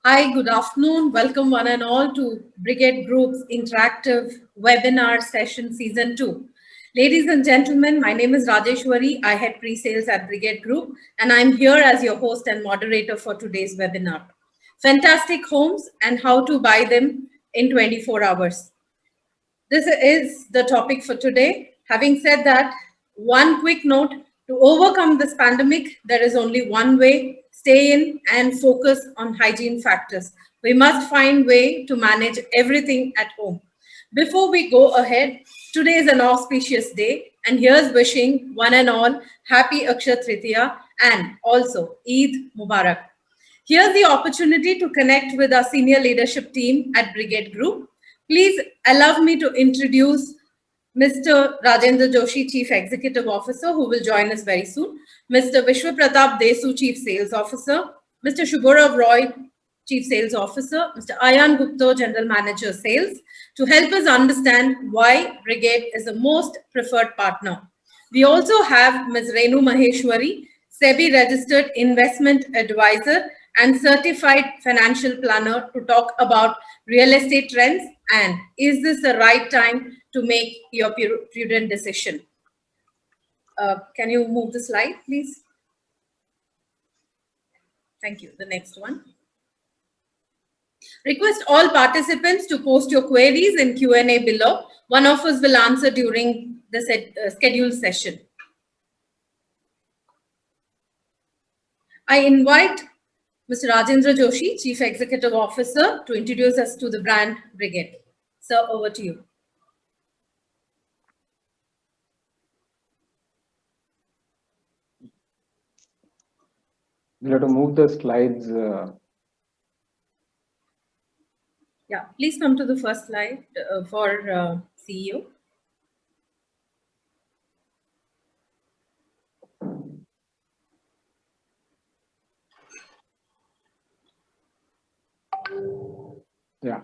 Hi, good afternoon. Welcome one and all to Brigade Group's interactive webinar session season 2. Ladies and gentlemen, my name is Rajeshwari. I head pre-sales at Brigade Group and I'm here as your host and moderator for today's webinar. Fantastic homes and how to buy them in 24 hours. This is the topic for today. Having said that, one quick note: to overcome this pandemic, there is only one way: stay in and focus on hygiene factors. We must find way to manage everything at home. Before we go ahead, today is an auspicious day, and here's wishing one and all happy Akshaya Tritiya and also Eid Mubarak. Here's the opportunity to connect with our senior leadership team at Brigade Group. Please allow me to introduce Mr. Rajendra Joshi, Chief Executive Officer, who will join us very soon, Mr. Vishwa Pratap Desu, Chief Sales Officer, Mr. Shubharav Roy, Chief Sales Officer, Mr. Ayan Gupta, General Manager Sales, to help us understand why Brigade is the most preferred partner. We also have Ms. Renu Maheshwari, SEBI registered investment advisor and certified financial planner, to talk about real estate trends and is this the right time to make your prudent decision. Can you move the slide, please? Thank you. The next one. Request all participants to post your queries in Q&A below. One of us will answer during the scheduled session. I invite Mr. Rajendra Joshi, Chief Executive Officer, to introduce us to the brand Brigade. Sir, over to you. We'll have to move the slides. Yeah, please come to the first slide for CEO. Yeah.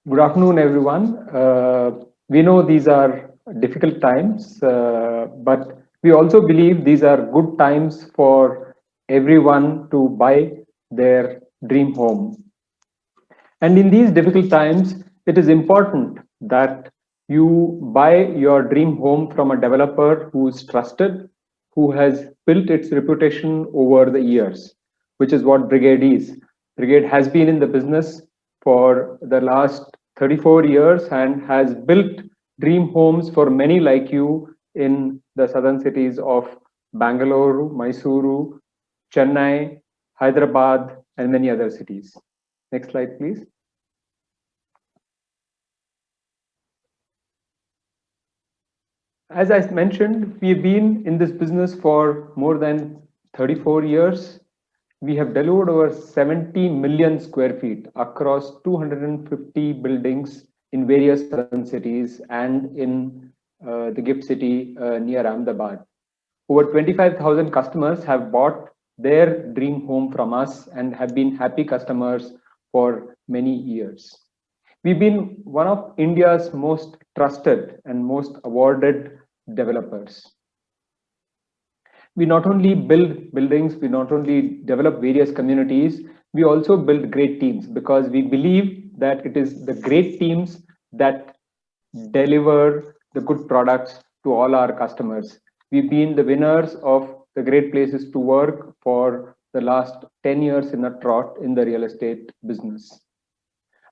Good afternoon, everyone. We know these are difficult times, but we also believe these are good times for everyone to buy their dream home. And in these difficult times, it is important that you buy your dream home from a developer who is trusted, who has built its reputation over the years, which is what Brigade is. Brigade has been in the business for the last 34 years and has built dream homes for many like you in the southern cities of Bangalore, Mysuru, Chennai, Hyderabad, and many other cities. Next slide, please. As I mentioned, we've been in this business for more than 34 years. We have delivered over 70 million square feet across 250 buildings in various southern cities and in the gift city near Ahmedabad. Over 25,000 customers have bought their dream home from us and have been happy customers for many years. We've been one of India's most trusted and most awarded developers. We not only build buildings, we not only develop various communities, we also build great teams, because we believe that it is the great teams that deliver the good products to all our customers. We've been the winners of the Great Places to Work for the last 10 years in a trot in the real estate business.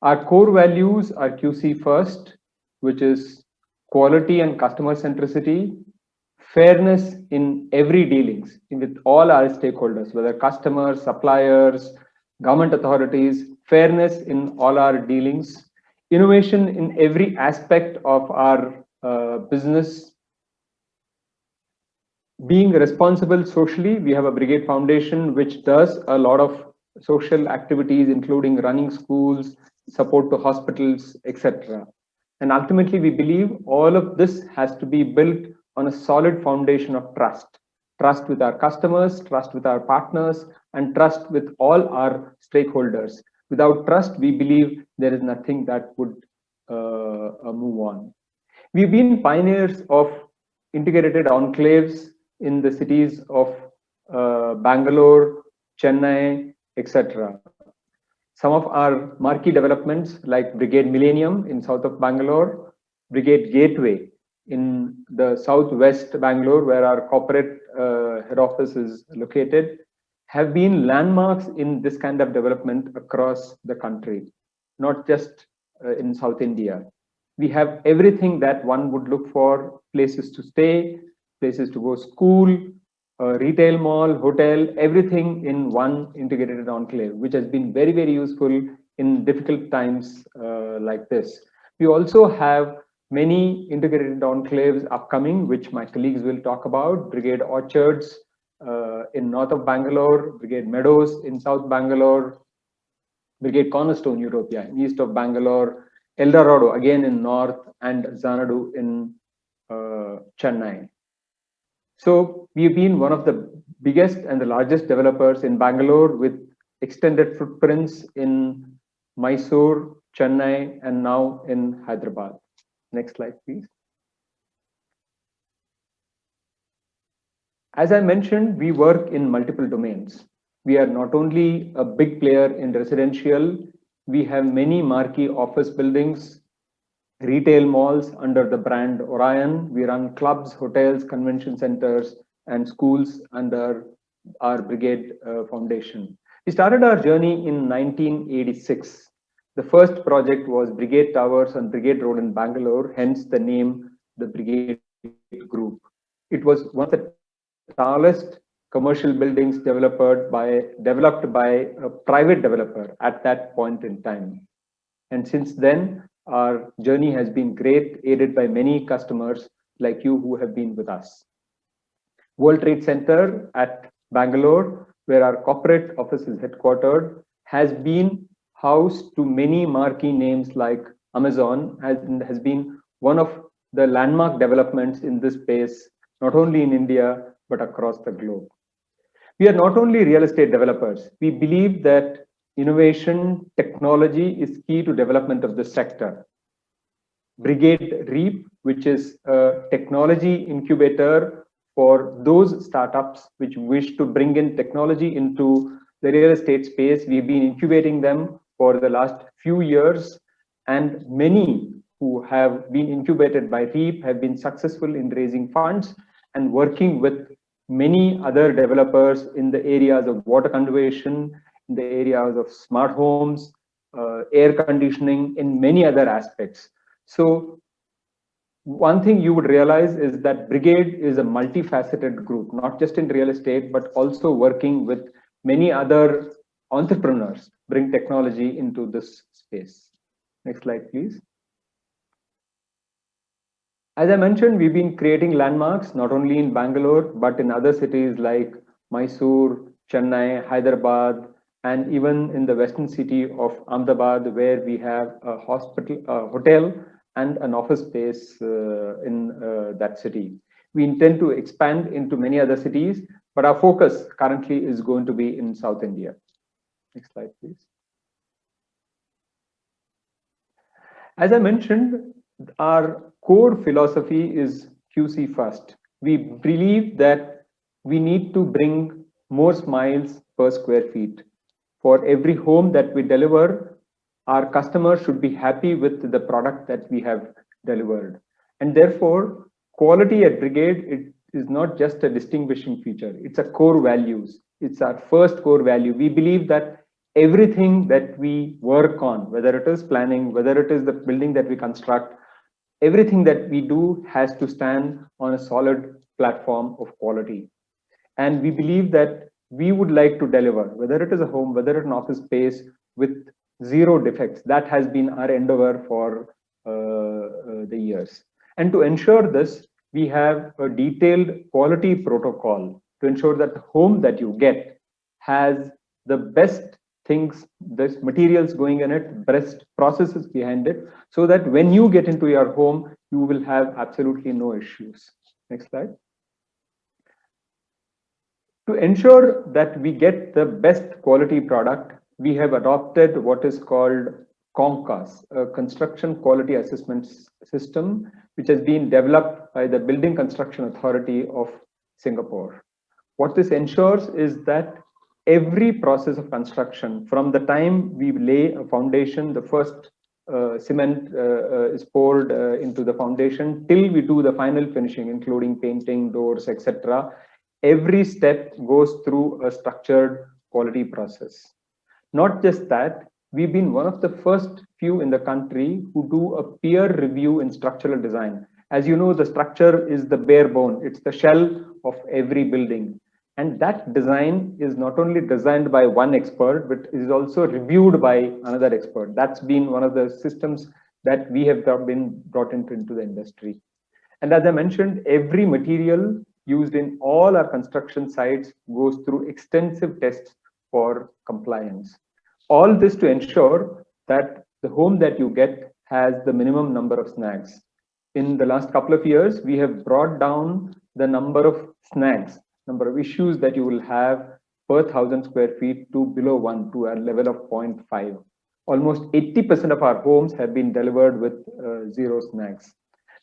Our core values are QC first, which is quality and customer centricity, fairness in every dealings with all our stakeholders, whether customers, suppliers, government authorities, fairness in all our dealings, innovation in every aspect of our business, being responsible socially. We have a Brigade Foundation which does a lot of social activities, including running schools, support to hospitals, etc. And ultimately, we believe all of this has to be built on a solid foundation of trust. Trust with our customers, trust with our partners, and trust with all our stakeholders. Without trust, we believe there is nothing that would move on. We've been pioneers of integrated enclaves in the cities of Bangalore, Chennai, etc. Some of our marquee developments like Brigade Millennium in south of Bangalore, Brigade Gateway in the southwest Bangalore, where our corporate head office is located, have been landmarks in this kind of development across the country, not just in South India. We have everything that one would look for: places to stay, places to go school, retail mall, hotel, everything in one integrated enclave, which has been very, very useful in difficult times like this. We also have many integrated enclaves upcoming, which my colleagues will talk about: Brigade Orchards in north of Bangalore, Brigade Meadows in south Bangalore, Brigade Cornerstone, Utopia in east of Bangalore, El Dorado again in north, and Xanadu in Chennai. So we've been one of the biggest and the largest developers in Bangalore, with extended footprints in Mysore, Chennai, and now in Hyderabad. Next slide, please. As I mentioned, we work in multiple domains. We are not only a big player in residential, we have many marquee office buildings, retail malls under the brand Orion. We run clubs, hotels, convention centers, and schools under our Brigade Foundation. We started our journey in 1986. The first project was Brigade Towers on Brigade Road in Bangalore, hence the name, the Brigade Group. It was one of the tallest commercial buildings developed by a private developer at that point in time. And since then, our journey has been great, aided by many customers like you who have been with us. World Trade Center at Bangalore, where our corporate office is headquartered, has been housed to many marquee names like Amazon, has been one of the landmark developments in this space, not only in India, but across the globe. We are not only real estate developers. We believe that innovation, technology is key to development of this sector. Brigade REAP, which is a technology incubator for those startups which wish to bring in technology into the real estate space. We've been incubating them for the last few years, and many who have been incubated by REAP have been successful in raising funds and working with many other developers in the areas of water conservation, in the areas of smart homes, air conditioning, in many other aspects. So one thing you would realize is that Brigade is a multifaceted group, not just in real estate, but also working with many other entrepreneurs, bring technology into this space. Next slide, please. As I mentioned, we've been creating landmarks, not only in Bangalore, but in other cities like Mysore, Chennai, Hyderabad, and even in the western city of Ahmedabad, where we have a hospital, a hotel, and an office space in that city. We intend to expand into many other cities, but our focus currently is going to be in South India. Next slide, please. As I mentioned, our core philosophy is QC first. We believe that we need to bring more smiles per square feet. For every home that we deliver, our customers should be happy with the product that we have delivered. And therefore, quality at Brigade, it is not just a distinguishing feature. It's a core values. It's our first core value. We believe that everything that we work on, whether it is planning, whether it is the building that we construct, everything that we do has to stand on a solid platform of quality. And we believe that we would like to deliver, whether it is a home, whether it's an office space, with zero defects. That has been our endeavor for the years. And to ensure this, we have a detailed quality protocol to ensure that the home that you get has the best things, there's materials going in it, best processes behind it, so that when you get into your home, you will have absolutely no issues. Next slide. To ensure that we get the best quality product, we have adopted what is called CONCAS, a construction quality assessment system, which has been developed by the Building Construction Authority of Singapore. What this ensures is that every process of construction, from the time we lay a foundation, the first cement is poured into the foundation, till we do the final finishing, including painting, doors, etc. Every step goes through a structured quality process. Not just that, we've been one of the first few in the country who do a peer review in structural design. As you know, the structure is the bare bone, it's the shell of every building. And that design is not only designed by one expert, but is also reviewed by another expert. That's been one of the systems that we have been brought into the industry. And as I mentioned, every material used in all our construction sites goes through extensive tests for compliance. All this to ensure that the home that you get has the minimum number of snags. In the last couple of years, we have brought down the number of snags, number of issues that you will have per 1,000 square feet to below 1, to a level of 0.5. Almost 80% of our homes have been delivered with zero snags.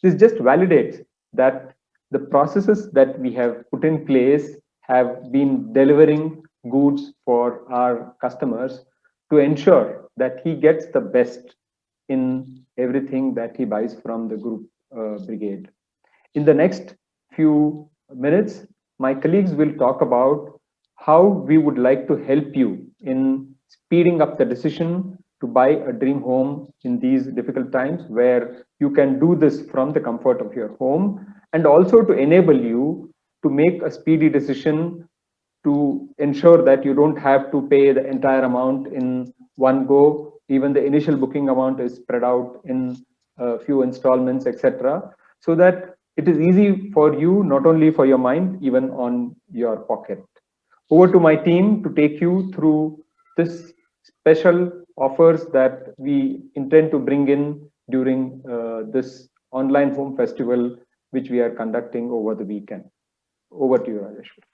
This just validates that the processes that we have put in place have been delivering goods for our customers to ensure that he gets the best in everything that he buys from the group brigade. In the next few minutes, my colleagues will talk about how we would like to help you in speeding up the decision to buy a dream home in these difficult times, where you can do this from the comfort of your home, and also to enable you to make a speedy decision to ensure that you don't have to pay the entire amount in one go. Even the initial booking amount is spread out in a few installments, etc., so that it is easy for you, not only for your mind, even on your pocket. Over to my team to take you through this special offers that we intend to bring in during this online home festival, which we are conducting over the weekend. Over to you, Rajeshwari.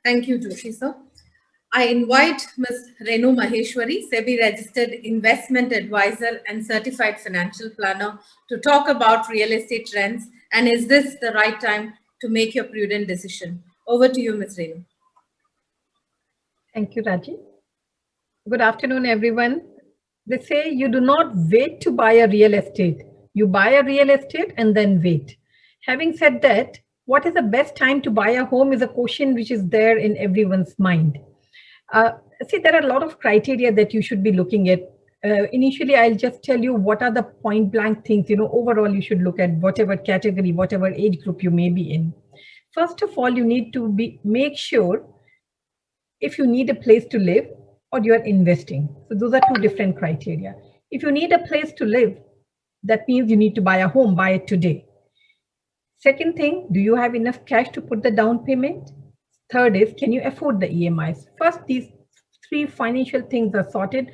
Thank you, Joshi sir. I invite Ms. Renu Maheshwari, SEBI registered investment advisor and certified financial planner, to talk about real estate trends, and is this the right time to make your prudent decision? Over to you, Ms. Renu. Thank you, Raji. Good afternoon, everyone. They say you do not wait to buy a real estate. You buy a real estate and then wait. Having said that, what is the best time to buy a home is a question which is there in everyone's mind. See, there are a lot of criteria that you should be looking at. Initially, I'll just tell you what are the point blank things, overall you should look at, whatever category, whatever age group you may be in. First of all, you need to make sure if you need a place to live or you're investing. So those are two different criteria. If you need a place to live, that means you need to buy a home, buy it today. Second thing, do you have enough cash to put the down payment? Third is, can you afford the EMIs? First, these three financial things are sorted,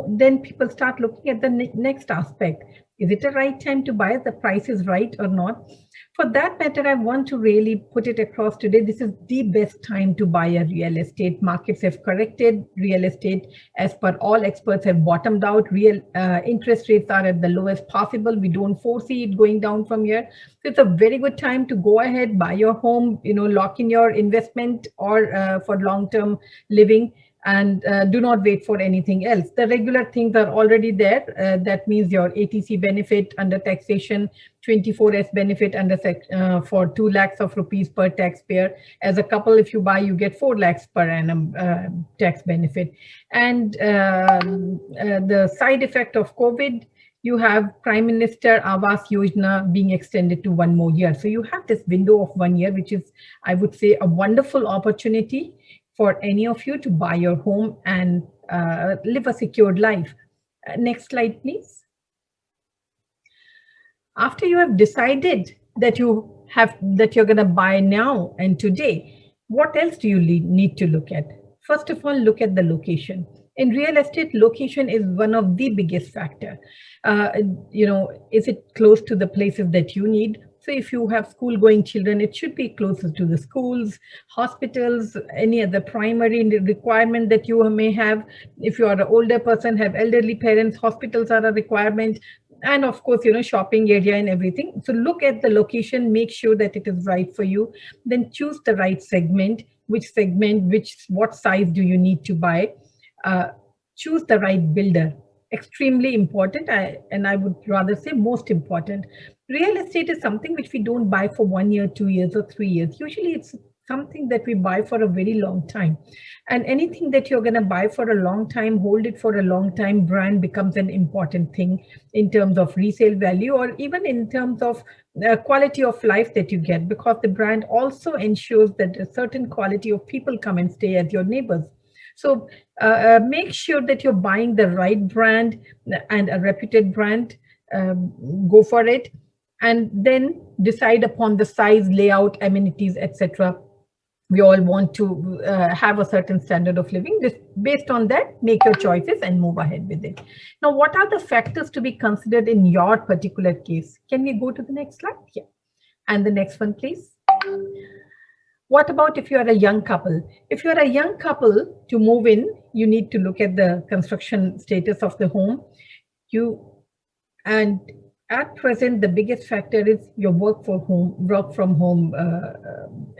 then people start looking at the next aspect. Is it the right time to buy? The price is right or not? For that matter, I want to really put it across today. This is the best time to buy a real estate. Markets have corrected. Real estate, as per all experts, have bottomed out. Real interest rates are at the lowest possible. We don't foresee it going down from here. So it's a very good time to go ahead, buy your home, lock in your investment or for long-term living. And do not wait for anything else. The regular things are already there. That means your ATC benefit under taxation, 24S benefit under for 2 lakhs of rupees per taxpayer. As a couple, if you buy, you get 4 lakhs per annum tax benefit. And the side effect of COVID, you have Prime Minister Awas Yojana being extended to 1 more year. So you have this window of 1 year, which is, I would say, a wonderful opportunity for any of you to buy your home and live a secured life. Next slide, please. After you have decided that you're going to buy now and today, what else do you need to look at? First of all, look at the location. In real estate, location is one of the biggest factor. Is it close to the places that you need? So if you have school-going children, it should be closer to the schools, hospitals, any other primary requirement that you may have. If you are an older person, have elderly parents, hospitals are a requirement. and of course, shopping area and everything. So look at the location, make sure that it is right for you, then choose the right segment, what size do you need to buy. uh, Choose the right builder, extremely important. And I would rather say most important. Real estate is something which we don't buy for 1 year, 2 years, or 3 years. Usually it's something that we buy for a very long time. And anything that you're going to buy for a long time, hold it for a long time, brand becomes an important thing in terms of resale value, or even in terms of quality of life that you get, because the brand also ensures that a certain quality of people come and stay as your neighbors. So make sure that you're buying the right brand and a reputed brand. Go for it, and then decide upon the size, layout, amenities, etc. We all want to have a certain standard of living. Just based on that, make your choices and move ahead with it. Now, what are the factors to be considered in your particular case? Can we go to the next slide? Yeah. And the next one, please. What about if you are a young couple? If you are a young couple, to move in, you need to look at the construction status of the home. And at present, the biggest factor is your work from home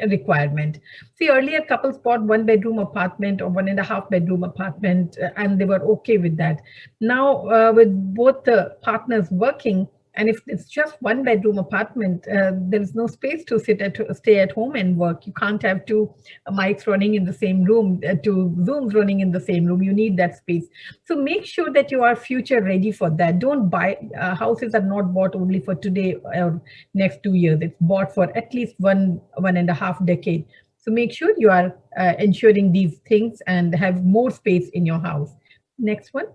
requirement. See, earlier couples bought 1 bedroom apartment or 1.5 bedroom apartment, and they were okay with that. Now, with both the partners working, and if it's just 1 bedroom apartment, there is no space to stay at home and work. You can't have two mics running in the same room, two Zooms running in the same room. You need that space. So make sure that you are future ready for that. Don't buy, houses are not bought only for today or next 2 years. It's bought for at least 1.5 decade. So make sure you are ensuring these things and have more space in your house. Next one.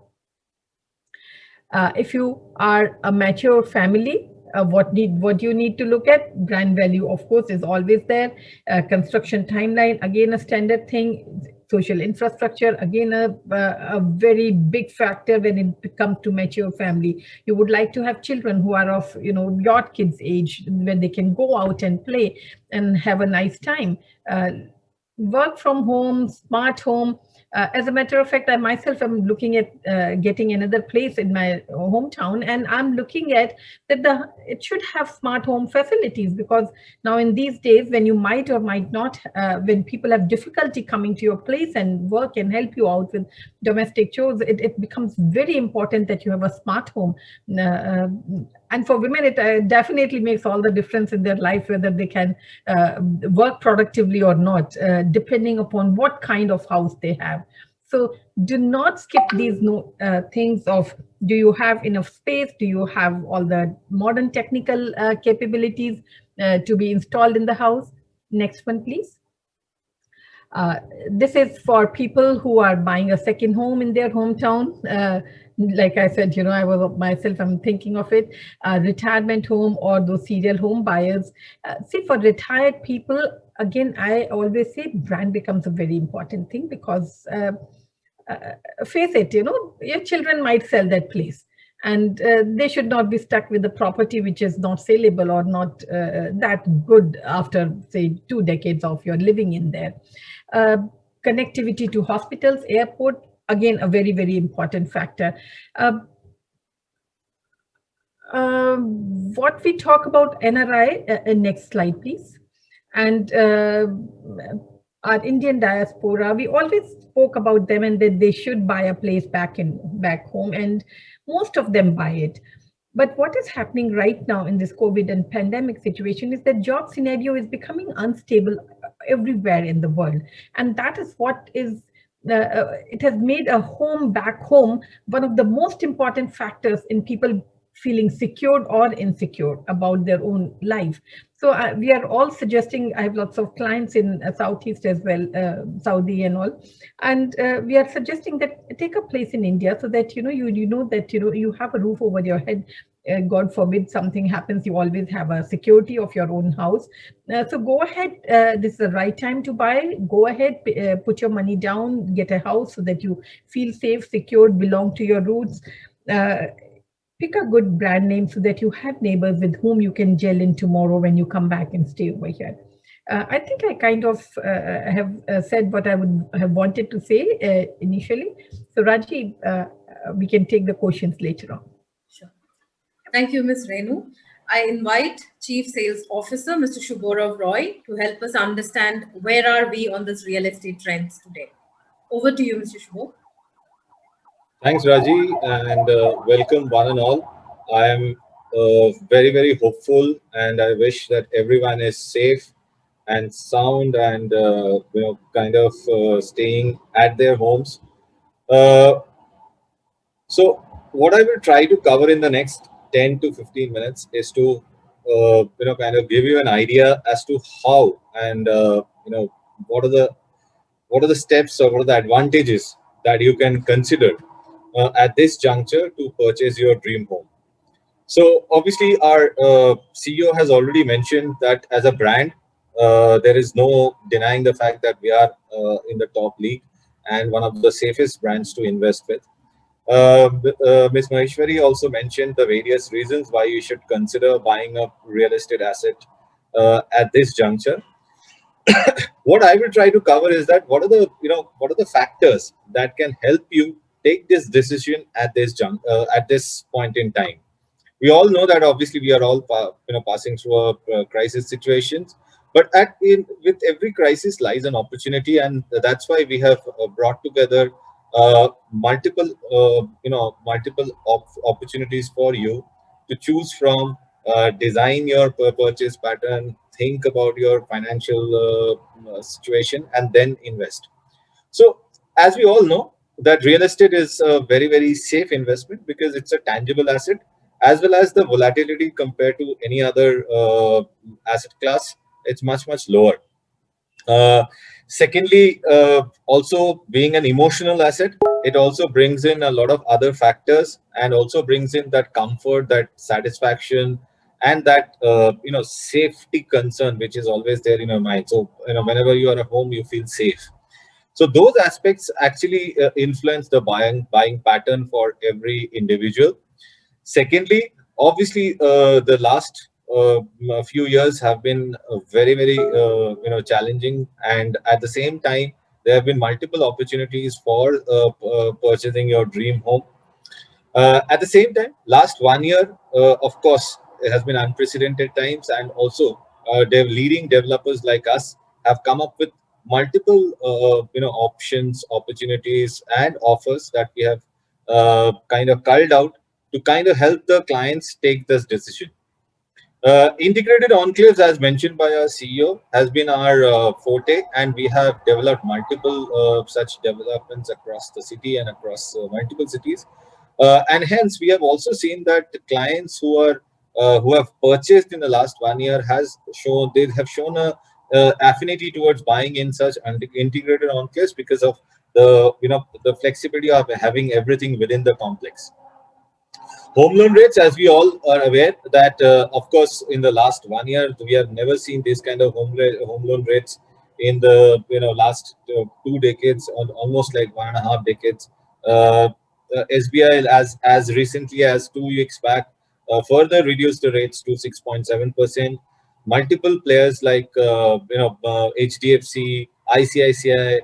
If you are a mature family, what you need to look at, brand value, of course, is always there. Construction timeline, again, a standard thing. Social infrastructure, again, a very big factor when it comes to mature family. You would like to have children who are of, your kids' age, when they can go out and play and have a nice time. Work from home, smart home. As a matter of fact, I myself am looking at getting another place in my hometown, and I'm looking at that it should have smart home facilities, because now in these days, when you might or might not, when people have difficulty coming to your place and work and help you out with domestic chores, it becomes very important that you have a smart home. And for women, it definitely makes all the difference in their life, whether they can work productively or not, depending upon what kind of house they have. So do not skip these things of, do you have enough space? Do you have all the modern technical capabilities to be installed in the house? Next one, please. This is for people who are buying a second home in their hometown. Like I said, I was myself, I'm thinking of it, retirement home or those serial home buyers. See, for retired people, again, I always say brand becomes a very important thing, because face it, your children might sell that place, and they should not be stuck with the property which is not saleable or not that good after, say, 2 decades of your living in there. Connectivity to hospitals, airport, again, a very, very important factor. What we talk about NRI, next slide, please. And our Indian diaspora, we always spoke about them and that they should buy a place back home, and most of them buy it. But what is happening right now in this COVID and pandemic situation is that job scenario is becoming unstable everywhere in the world. And that is what is, it has made a home back home one of the most important factors in people feeling secured or insecure about their own life. So we are all suggesting, I have lots of clients in Southeast as well, Saudi and all, and we are suggesting that take a place in India, so that you have a roof over your head. God forbid something happens, you always have a security of your own house. So go ahead, this is the right time to buy. Go ahead, put your money down, get a house so that you feel safe, secured, belong to your roots. Pick a good brand name so that you have neighbors with whom you can gel in tomorrow when you come back and stay over here. I think I kind of have said what I would have wanted to say initially. So Raji, we can take the questions later on. Sure. Thank you, Ms. Renu. I invite Chief Sales Officer, Mr. Shubhorav Roy, to help us understand where are we on this real estate trends today. Over to you, Mr. Shubho. Thanks, Raji, and welcome one and all. I am very, very hopeful, and I wish that everyone is safe and sound, and kind of staying at their homes. Uh, so, what I will try to cover in the next 10 to 15 minutes is to kind of give you an idea as to how and what are the steps or what are the advantages that you can consider at this juncture to purchase your dream home. So obviously our CEO has already mentioned that as a brand, there is no denying the fact that we are in the top league and one of the safest brands to invest with. Ms. Maheshwari also mentioned the various reasons why you should consider buying a real estate asset at this juncture. What I will try to cover is that what are the factors that can help you take this decision at at this point in time. We all know that obviously we are all passing through a crisis situations, but with every crisis lies an opportunity, and that's why we have brought together multiple opportunities for you to choose from. Design your purchase pattern, think about your financial situation, and then invest. So, as we all know, that real estate is a very, very safe investment because it's a tangible asset, as well as the volatility compared to any other asset class. It's much, much lower. Uh, Secondly, also being an emotional asset, it also brings in a lot of other factors and also brings in that comfort, that satisfaction, and that safety concern, which is always there in your mind. So whenever you are at home, you feel safe. So those aspects actually influence the buying pattern for every individual. Secondly, obviously, the last few years have been very, very challenging, and at the same time, there have been multiple opportunities for purchasing your dream home. At the same time, last 1 year, of course, it has been unprecedented times, and also leading developers like us have come up with multiple options, opportunities, and offers that we have kind of culled out to kind of help the clients take this decision. Integrated enclaves, as mentioned by our CEO, has been our forte, and we have developed multiple such developments across the city and across multiple cities. And hence, we have also seen that the clients who have purchased in the last 1 year they have shown a affinity towards buying in such integrated enclaves because of the flexibility of having everything within the complex. Home loan rates, as we all are aware, that of course in the last 1 year we have never seen this kind of home loan rates in the last 2 decades, or almost like 1.5 decades. SBI as recently as 2 weeks back further reduced the rates to 6.7%. Multiple players like HDFC, ICICI,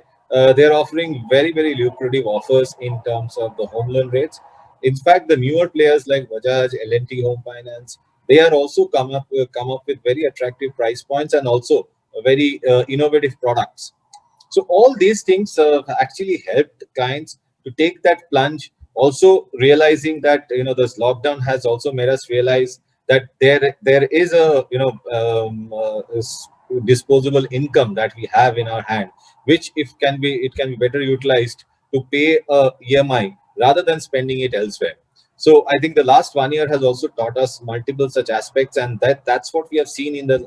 they're offering very, very lucrative offers in terms of the home loan rates. In fact, the newer players like Bajaj, L&T Home Finance, they are also come up with very attractive price points and also very innovative products. So all these things actually helped clients to take that plunge. Also realizing that this lockdown has also made us realize that there is a disposable income that we have in our hand, which if can be it can be better utilized to pay a EMI rather than spending it elsewhere. So I think the last 1 year has also taught us multiple such aspects, and that's what we have seen in the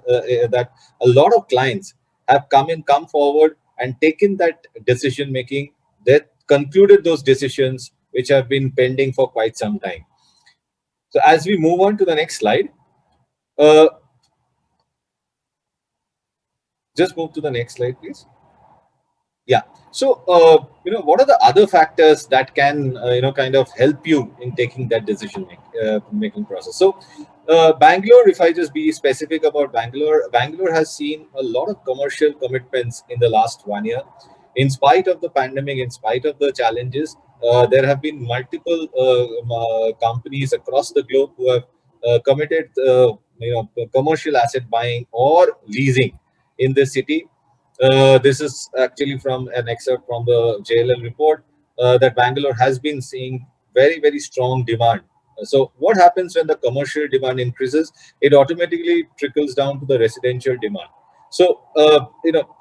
that a lot of clients have come forward and taken that decision making, that concluded those decisions which have been pending for quite some time. So as we move on to the next slide, uh, just move to the next slide, please. Yeah. So, what are the other factors that can, kind of help you in taking that making process? So, Bangalore, if I just be specific about Bangalore, Bangalore has seen a lot of commercial commitments in the last 1 year. In spite of the pandemic, in spite of the challenges, there have been multiple companies across the globe who have committed commercial asset buying or leasing in this city. This is actually from an excerpt from the JLL report that Bangalore has been seeing very strong demand. So what happens when the commercial demand increases? It automatically trickles down to the residential demand. So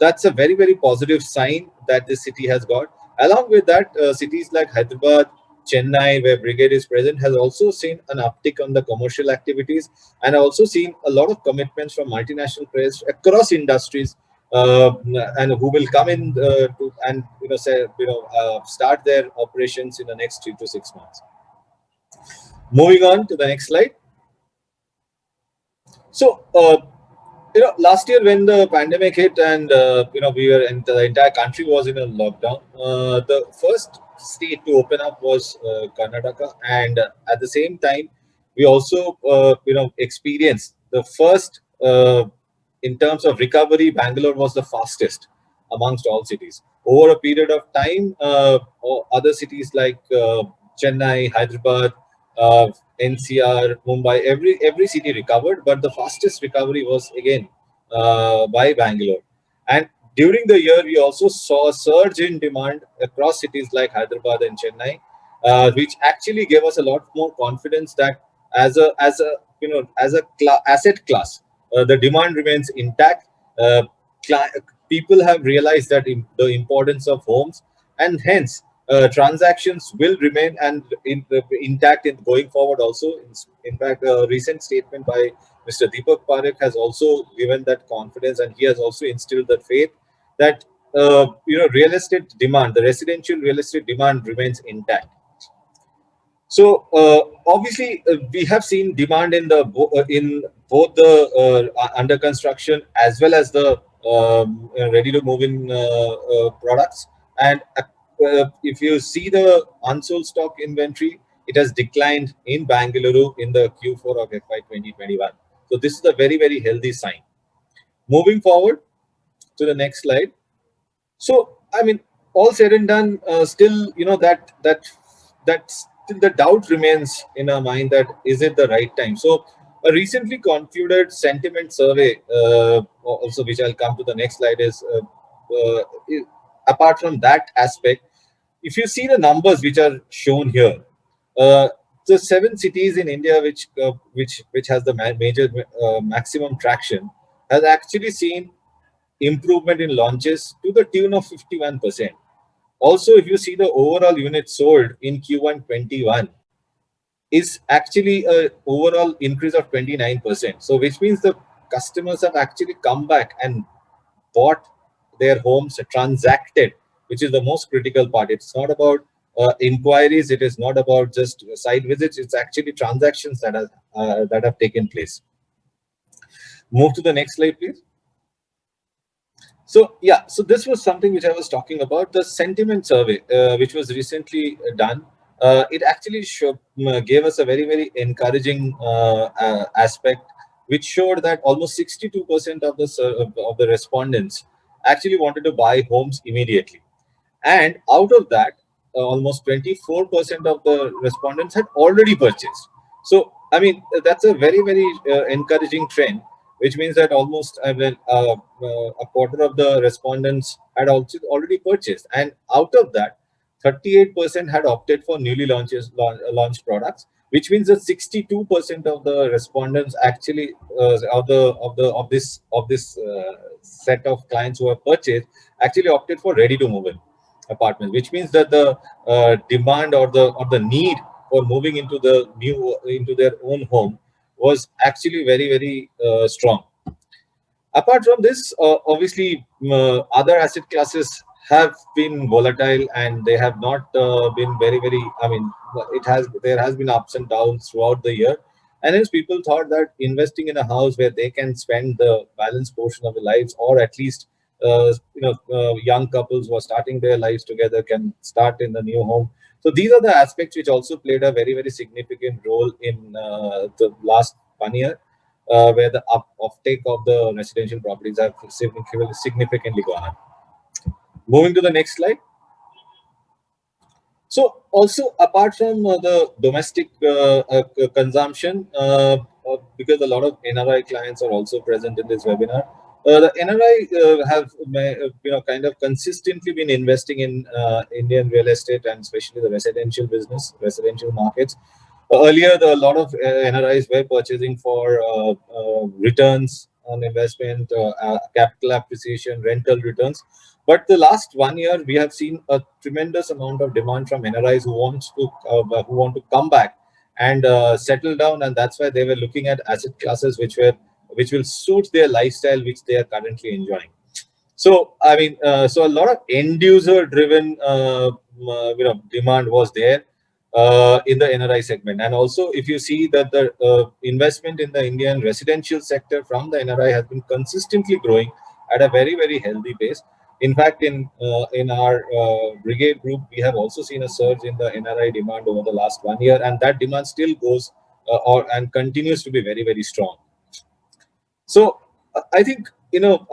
that's a very positive sign that this city has got. Along with that, cities like Hyderabad, Chennai, where Brigade is present, has also seen an uptick on the commercial activities, and also seen a lot of commitments from multinational players across industries, and who will come in to and start their operations in the next 3 to 6 months. Moving on to the next slide. So, last year when the pandemic hit and we were in the entire country was in a lockdown, the first state to open up was Karnataka, and at the same time we also experienced the first in terms of recovery. Bangalore was the fastest amongst all cities. Over a period of time, other cities like Chennai, Hyderabad, uh, NCR, Mumbai, every city recovered, but the fastest recovery was again by Bangalore. And during the year, we also saw a surge in demand across cities like Hyderabad and Chennai, which actually gave us a lot more confidence that as a asset class, the demand remains intact. Uh, People have realized that the importance of homes, and hence transactions will remain intact in going forward also. In fact, a recent statement by Mr. Deepak Parekh has also given that confidence, and he has also instilled that faith that real estate demand, the residential real estate demand remains intact. So obviously, we have seen demand in both the under construction as well as the ready to move in products. And if you see the unsold stock inventory, it has declined in Bangalore in the Q4 of FY 2021. So this is a very healthy sign. Moving forward to the next slide. So, I mean, all said and done, still, that still the doubt remains in our mind that is it the right time? So, a recently concluded sentiment survey, also which I'll come to the next slide, apart from that aspect, if you see the numbers which are shown here, uh, the 7 cities in India which has the major maximum traction has actually seen improvement in launches to the tune of 51%. Also, if you see the overall units sold in Q1 21 is actually a overall increase of 29%. So, which means the customers have actually come back and bought their homes, transacted, which is the most critical part. It's not about inquiries. It is not about just site visits. It's actually transactions that have taken place. Move to the next slide, please. So yeah, so this was something which I was talking about, the sentiment survey, which was recently done. It actually gave us a very encouraging aspect, which showed that almost 62% of the respondents actually wanted to buy homes immediately, and out of that, almost 24% of the respondents had already purchased. So, I mean, that's a very encouraging trend, which means that almost a quarter of the respondents had also already purchased. And out of that, 38% had opted for newly launched products, which means that 62% of the respondents actually of this set of clients who have purchased actually opted for ready to move in apartments, which means that the demand or the need for moving into their own home was actually very strong. Apart from this, obviously, other asset classes have been volatile, and they have not been very. I mean, there has been ups and downs throughout the year, and hence people thought that investing in a house where they can spend the balance portion of their lives, or at least young couples who are starting their lives together can start in the new home. So these are the aspects which also played a very significant role in the last 1 year, where the uptake of the residential properties have significantly gone up. Moving to the next slide. So also apart from the domestic consumption, because a lot of NRI clients are also present in this webinar. The NRI have kind of consistently been investing in Indian real estate and especially the residential markets. Earlier, a lot of NRIs were purchasing for returns on investment, capital appreciation, rental returns. But the last 1 year, we have seen a tremendous amount of demand from NRIs who want to come back and settle down, and that's why they were looking at asset classes which will suit their lifestyle, which they are currently enjoying. So I mean, so a lot of end user driven demand was there in the NRI segment. And also, if you see that the investment in the Indian residential sector from the NRI has been consistently growing at a very, very healthy pace. In fact, in our brigade group, we have also seen a surge in the NRI demand over the last 1 year, and that demand still goes and continues to be very, very strong. So I think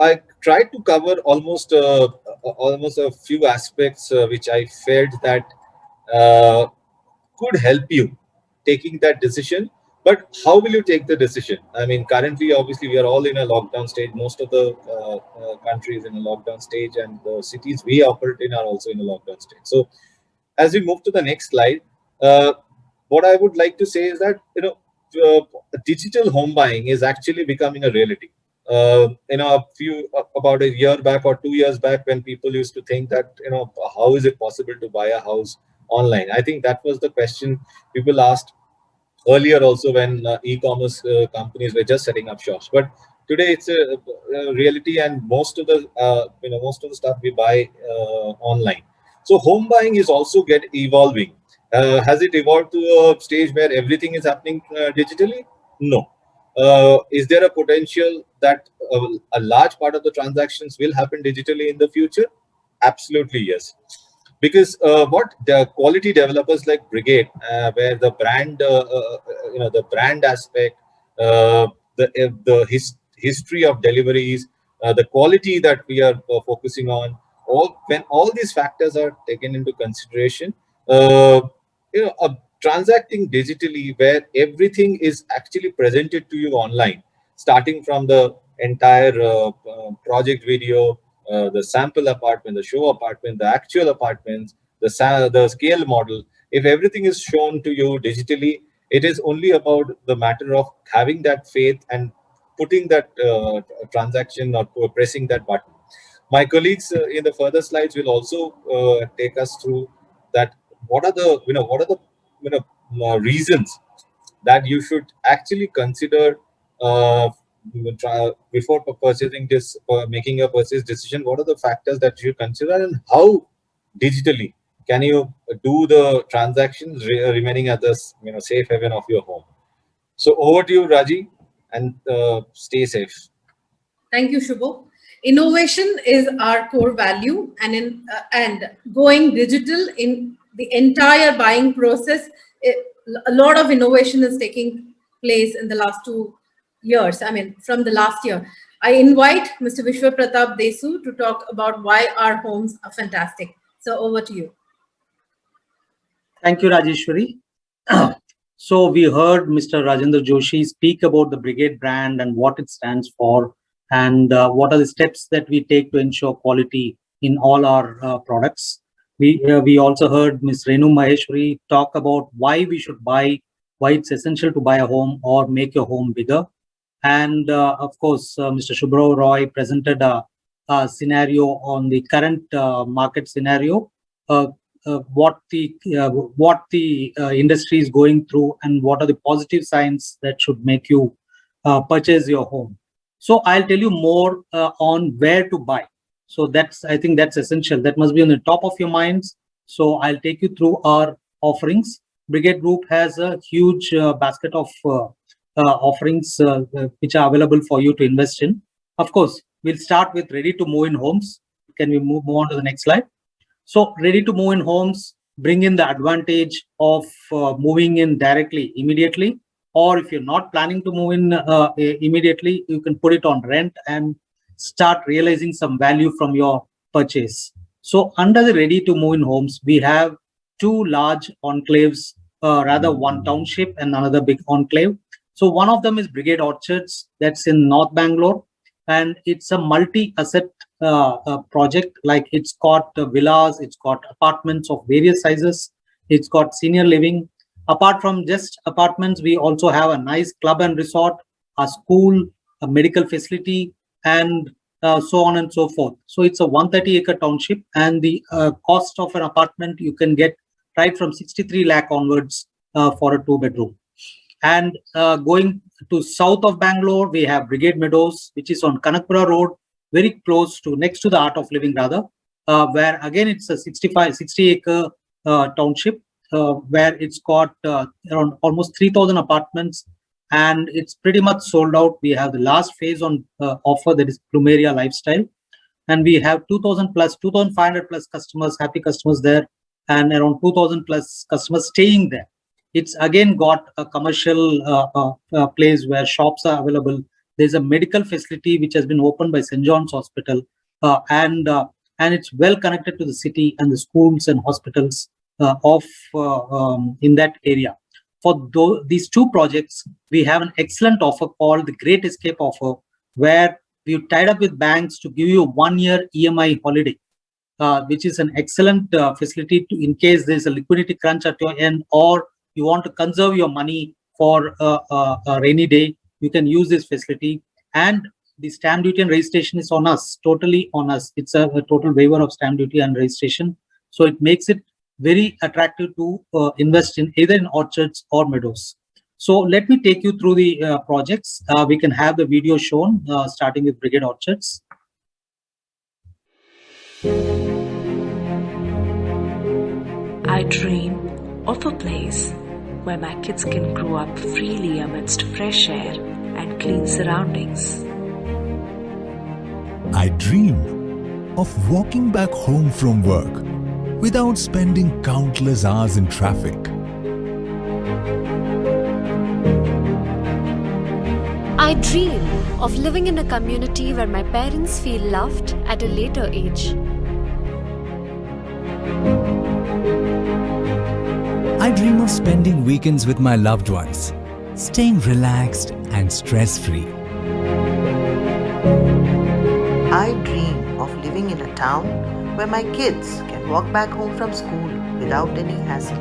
I tried to cover almost a few aspects which I felt that could help you taking that decision. But how will you take the decision? I mean, currently, obviously, we are all in a lockdown stage. Most of the country is in a lockdown stage, and the cities we operate in are also in a lockdown stage. So, as we move to the next slide, what I would like to say is that digital home buying is actually becoming a reality. About a year back or 2 years back, when people used to think that how is it possible to buy a house online? I think that was the question people asked earlier also when e-commerce companies were just setting up shops. But today it's a reality, and most of the stuff we buy online. So home buying is also evolving. Has it evolved to a stage where everything is happening digitally? No. Is there a potential that a large part of the transactions will happen digitally in the future? Absolutely yes. Because what the quality developers like Brigade, where the brand aspect, the history of deliveries, the quality that we are focusing on, when all these factors are taken into consideration, transacting digitally where everything is actually presented to you online, starting from the entire project video, the sample apartment, the show apartment, the actual apartments, the scale model. If everything is shown to you digitally, it is only about the matter of having that faith and putting that transaction or pressing that button. My colleagues in the further slides will also take us through that. What are the reasons that you should actually consider before making a purchase decision? What are the factors that you consider, and how digitally can you do the transactions remaining at the safe haven of your home? So over to you, Raji, and stay safe. Thank you, Shubho. Innovation is our core value, and going digital in the entire buying process, a lot of innovation is taking place in the last 2 years. I mean, from the last year. I invite Mr. Vishwa Pratap Desu to talk about why our homes are fantastic. So over to you. Thank you, Rajeshwari. So we heard Mr. Rajendra Joshi speak about the Brigade brand and what it stands for, and what are the steps that we take to ensure quality in all our products. We also heard Ms. Renu Maheshwari talk about why we should buy, why it's essential to buy a home or make your home bigger. And of course, Mr. Shubhro Roy presented a scenario on the current market scenario, what the industry is going through, and what are the positive signs that should make you purchase your home. So I'll tell you more on where to buy. So I think that's essential. That must be on the top of your minds. So I'll take you through our offerings. Brigade Group has a huge basket of offerings which are available for you to invest in. Of course, we'll start with ready to move in homes. Can we move on to the next slide? So ready to move in homes bring in the advantage of moving in directly, immediately, or if you're not planning to move in immediately, you can put it on rent and start realizing some value from your purchase. So under the ready to move in homes, we have two large enclaves, rather one township and another big enclave. So one of them is Brigade Orchards, that's in North Bangalore, and it's a multi-asset project. Like it's got villas, it's got apartments of various sizes, it's got senior living. Apart from just apartments, we also have a nice club and resort, a school, a medical facility, and so on and so forth. So it's a 130-acre township, and the cost of an apartment you can get right from 63 lakh onwards for a 2-bedroom. And going to south of Bangalore, we have Brigade Meadows, which is on Kanakpura Road, very close to, next to the Art of Living rather, where again it's a 60-acre township, where it's got around almost 3,000 apartments, and it's pretty much sold out. We have the last phase on offer, that is Plumeria Lifestyle, and we have 2,500 plus customers, happy customers there, and around 2,000 plus customers staying there. It's again got a commercial place where shops are available. There's a medical facility which has been opened by St. John's Hospital, and it's well connected to the city and the schools and hospitals in that area. For these two projects, we have an excellent offer called the Great Escape offer, where we've tied up with banks to give you a 1-year EMI holiday, which is an excellent facility in case there's a liquidity crunch at your end, or you want to conserve your money for a rainy day. You can use this facility, and the stamp duty and registration is on us, totally on us. It's a total waiver of stamp duty and registration. So it makes it very attractive to invest in either in orchards or meadows. So let me take you through the projects. We can have the video shown, starting with Brigade Orchards. I dream of a place where my kids can grow up freely amidst fresh air and clean surroundings. I dream of walking back home from work without spending countless hours in traffic. I dream of living in a community where my parents feel loved at a later age. I dream of spending weekends with my loved ones, staying relaxed and stress-free. I dream of living in a town where my kids can walk back home from school without any hassle.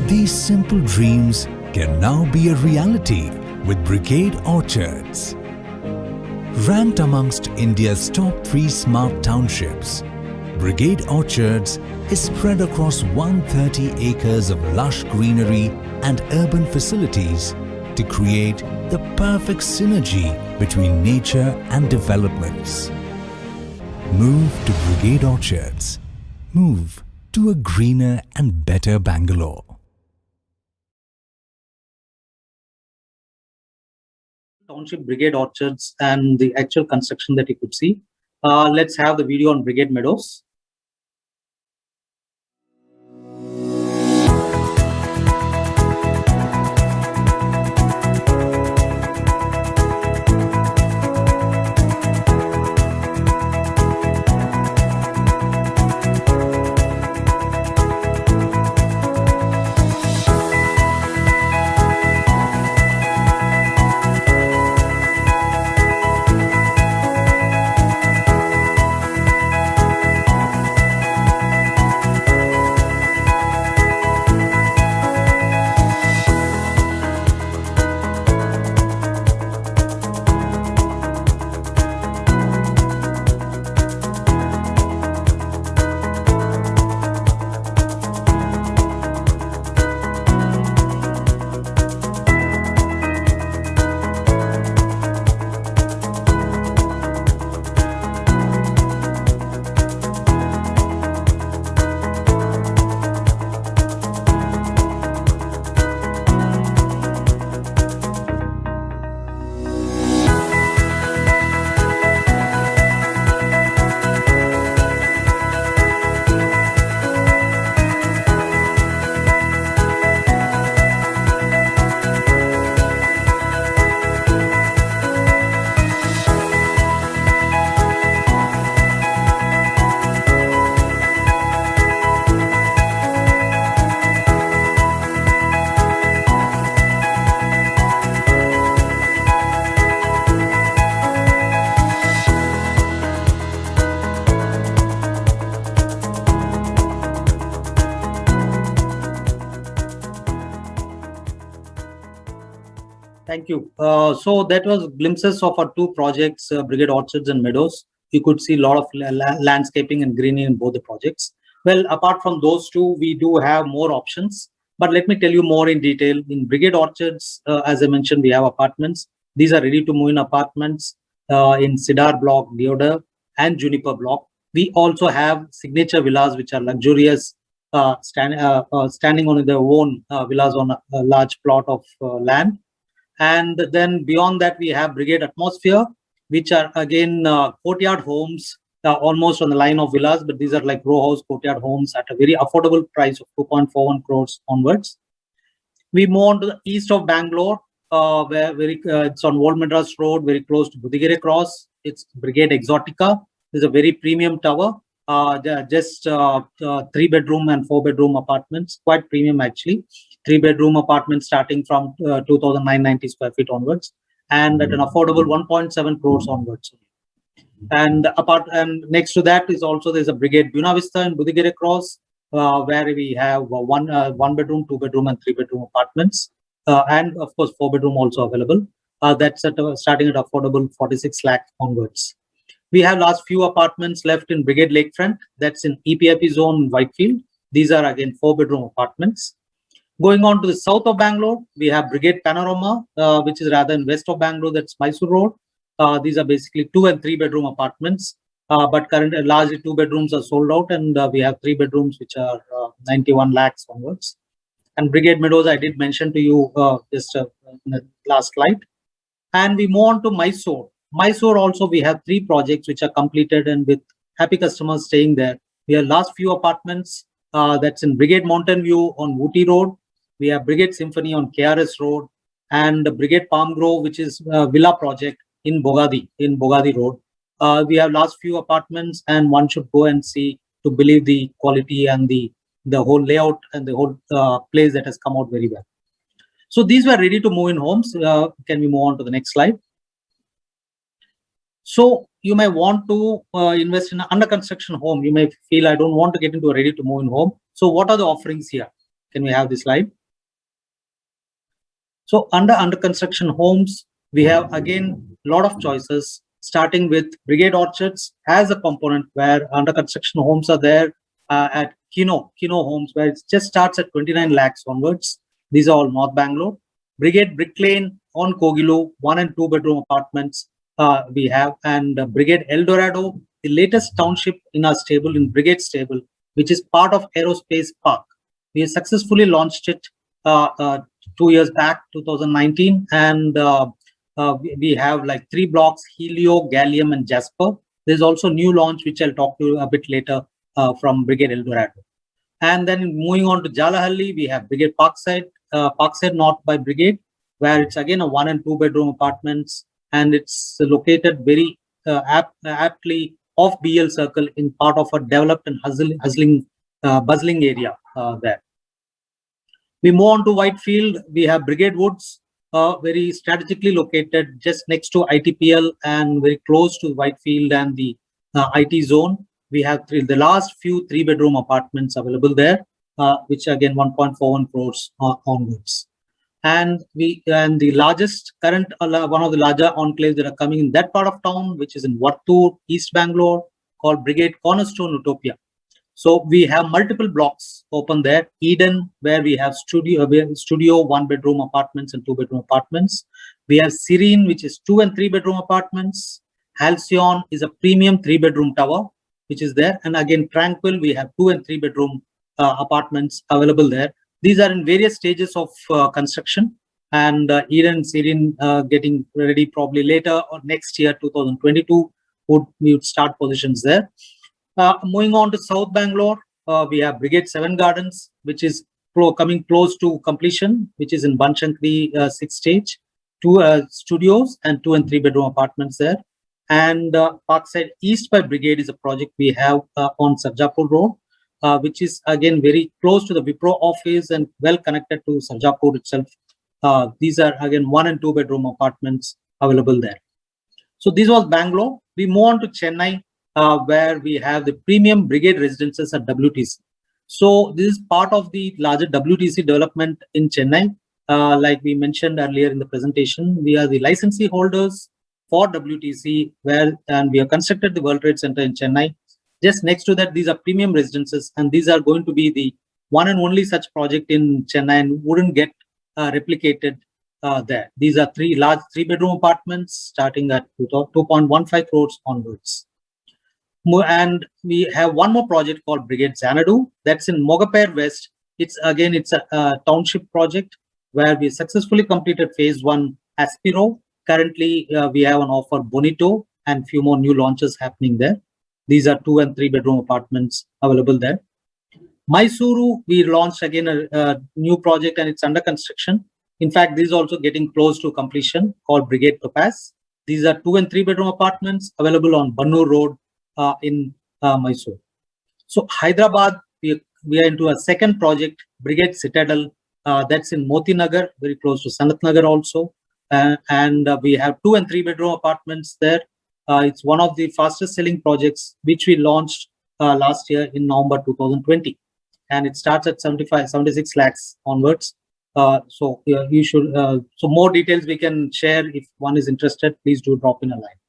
These simple dreams can now be a reality with Brigade Orchards. Ranked amongst India's top 3 smart townships, Brigade Orchards is spread across 130 acres of lush greenery and urban facilities to create the perfect synergy between nature and developments. Move to Brigade Orchards. Move to a greener and better Bangalore. Township Brigade Orchards and the actual construction that you could see. Let's have the video on Brigade Meadows. Thank you. So that was glimpses of our two projects, Brigade Orchards and Meadows. You could see a lot of landscaping and greening in both the projects. Well, apart from those two, we do have more options. But let me tell you more in detail. In Brigade Orchards, as I mentioned, we have apartments. These are ready-to-move-in apartments in Cedar Block, Deodar, and Juniper Block. We also have signature villas, which are luxurious, standing on their own villas on a large plot of land. And then beyond that, we have Brigade Atmosphere, which are again courtyard homes, almost on the line of villas, but these are like row house courtyard homes at a very affordable price of 2.41 crores onwards. We move on to the east of Bangalore, where it's on Old Madras Road, very close to Budigere Cross. It's Brigade Exotica. It's a very premium tower, just 3-bedroom and 4-bedroom apartments, quite premium actually. 3-bedroom apartments starting from 2,990 square feet onwards, and at an affordable 1.7 crores onwards. And next to that is also there's a Brigade Buena Vista in Budigere Cross, where we have one 1-bedroom, 2-bedroom, and 3-bedroom apartments, and of course 4-bedroom also available. That's starting at affordable 46 lakh onwards. We have last few apartments left in Brigade Lakefront. That's in EPIP zone in Whitefield. These are again 4-bedroom apartments. Going on to the south of Bangalore, we have Brigade Panorama, which is rather in west of Bangalore. That's Mysore Road. These are basically 2- and 3-bedroom apartments, but currently largely 2 bedrooms are sold out, and we have 3 bedrooms which are 91 lakhs onwards. And Brigade Meadows, I did mention to you just in the last slide. And we move on to Mysore. Mysore also, we have 3 projects which are completed and with happy customers staying there. We have last few apartments that's in Brigade Mountain View on Ooty Road. We have Brigade Symphony on KRS Road, and Brigade Palm Grove, which is a villa project in Bogadi Road. We have last few apartments, and one should go and see to believe the quality and the whole layout and the whole place that has come out very well. So these were ready to move in homes. Can we move on to the next slide? So you may want to invest in an under construction home. You may feel I don't want to get into a ready to move in home. So what are the offerings here? Can we have this slide? So under construction homes, we have again a lot of choices, starting with Brigade Orchards as a component where under construction homes are there at Kino Homes, where it just starts at 29 lakhs onwards. These are all North Bangalore. Brigade Brick Lane on Kogilu, 1- and 2-bedroom apartments we have, and Brigade El Dorado, the latest township in our stable, in Brigade Stable, which is part of Aerospace Park. We have successfully launched it 2 years back, 2019, and we have like 3 blocks: Helio, Gallium, and Jasper. There's also new launch which I'll talk to you a bit later from Brigade El Dorado. And then moving on to Jalahalli, we have Brigade Parkside North by Brigade, where it's again a 1- and 2-bedroom apartments, and it's located very aptly off BL Circle in part of a developed and bustling area there. We move on to Whitefield. We have Brigade Woods, very strategically located just next to ITPL and very close to Whitefield and the IT zone. We have the last few 3-bedroom apartments available there, which again 1.41 crores onwards. And the largest current, one of the larger enclaves that are coming in that part of town, which is in Vattur, East Bangalore, called Brigade Cornerstone Utopia. So we have multiple blocks open there. Eden, where we have studio 1-bedroom apartments and 2-bedroom apartments. We have Serene, which is 2- and 3-bedroom apartments. Halcyon is a premium 3-bedroom tower, which is there. And again, Tranquil, we have 2- and 3-bedroom apartments available there. These are in various stages of construction, and Eden, Serene getting ready probably later or next year, 2022, we would start positions there. Moving on to South Bangalore, we have Brigade 7 Gardens, which is coming close to completion, which is in Banshankari 6th stage. 2 studios and 2- and 3-bedroom apartments there. And Parkside East by Brigade is a project we have on Sarjapur Road, which is again very close to the Wipro office and well connected to Sarjapur itself. These are again 1- and 2-bedroom apartments available there. So this was Bangalore. We move on to Chennai, where we have the premium Brigade residences at WTC. So this is part of the larger WTC development in Chennai. Like we mentioned earlier in the presentation, we are the licensee holders for WTC, and we have constructed the World Trade Center in Chennai. Just next to that, these are premium residences, and these are going to be the one and only such project in Chennai and wouldn't get replicated there. These are three large 3-bedroom apartments starting at 2.15 crores onwards. And we have one more project called Brigade Xanadu. That's in Mogappair West. It's a township project where we successfully completed phase 1 Aspiro. Currently, we have an offer Bonito and few more new launches happening there. These are 2 and 3 bedroom apartments available there. Mysuru, we launched again a new project and it's under construction. In fact, this is also getting close to completion, called Brigade Topaz. These are 2 and 3 bedroom apartments available on Bannur Road in Mysore. So Hyderabad, we are into a second project, Brigade Citadel. That's in Moti Nagar, very close to Sanat Nagar also. And we have 2 and 3 bedroom apartments there. It's one of the fastest selling projects which we launched last year in November 2020. And it starts at 76 lakhs onwards. So you should, so more details we can share if one is interested, please do drop in a line.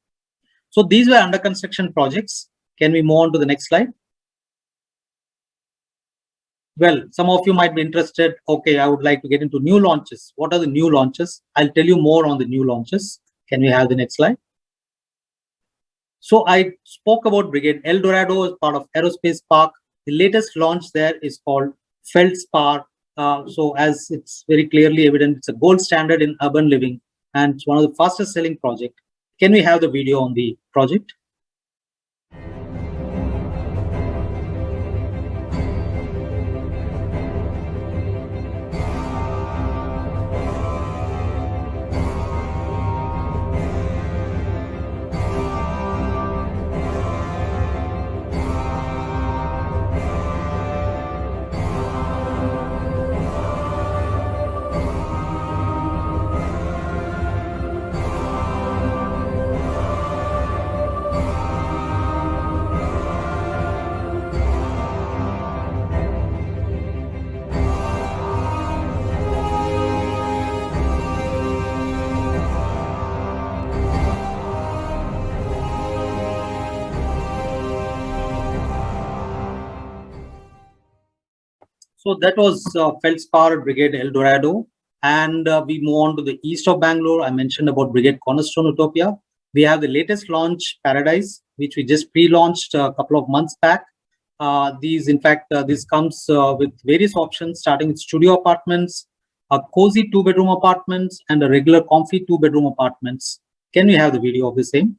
So these were under construction projects. Can we move on to the next slide? Well, some of you might be interested. Okay, I would like to get into new launches. What are the new launches? I'll tell you more on the new launches. Can we have the next slide? So I spoke about Brigade El Dorado as part of Aerospace Park. The latest launch there is called Feldspar. So as it's very clearly evident, it's a gold standard in urban living and it's one of the fastest selling projects. Can we have the video on the project? So that was Feldspar Brigade El Dorado. And we move on to the east of Bangalore. I mentioned about Brigade Cornerstone Utopia. We have the latest launch, Paradise, which we just pre-launched a couple of months back. This comes with various options, starting with studio apartments, a cozy 2-bedroom apartments, and a regular comfy 2-bedroom apartments. Can we have the video of the same?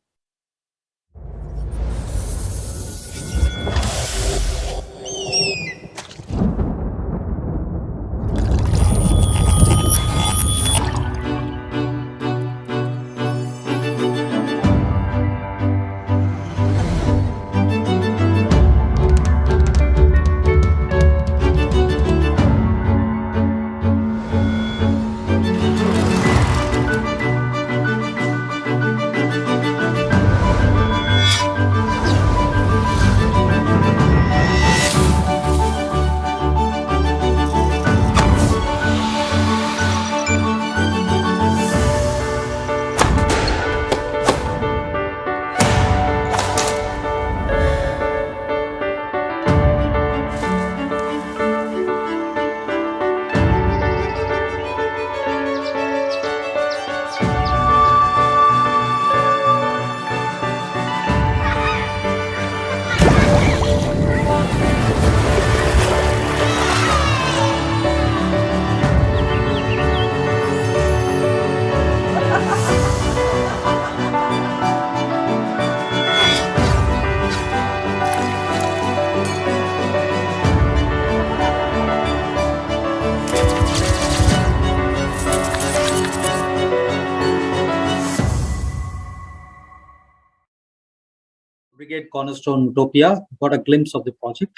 Brigade Cornerstone Utopia, got a glimpse of the project.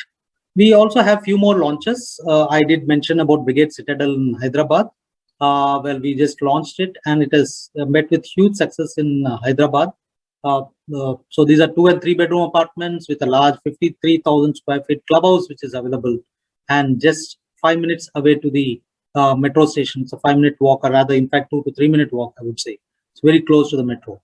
We also have few more launches. I did mention about Brigade Citadel in Hyderabad. Well, we just launched it and it has met with huge success in Hyderabad. So these are 2 and 3 bedroom apartments with a large 53,000 square feet clubhouse, which is available and just 5 minutes away to the metro station. It's a 5-minute walk, or rather, in fact, 2 to 3 minute walk, I would say. It's very close to the metro.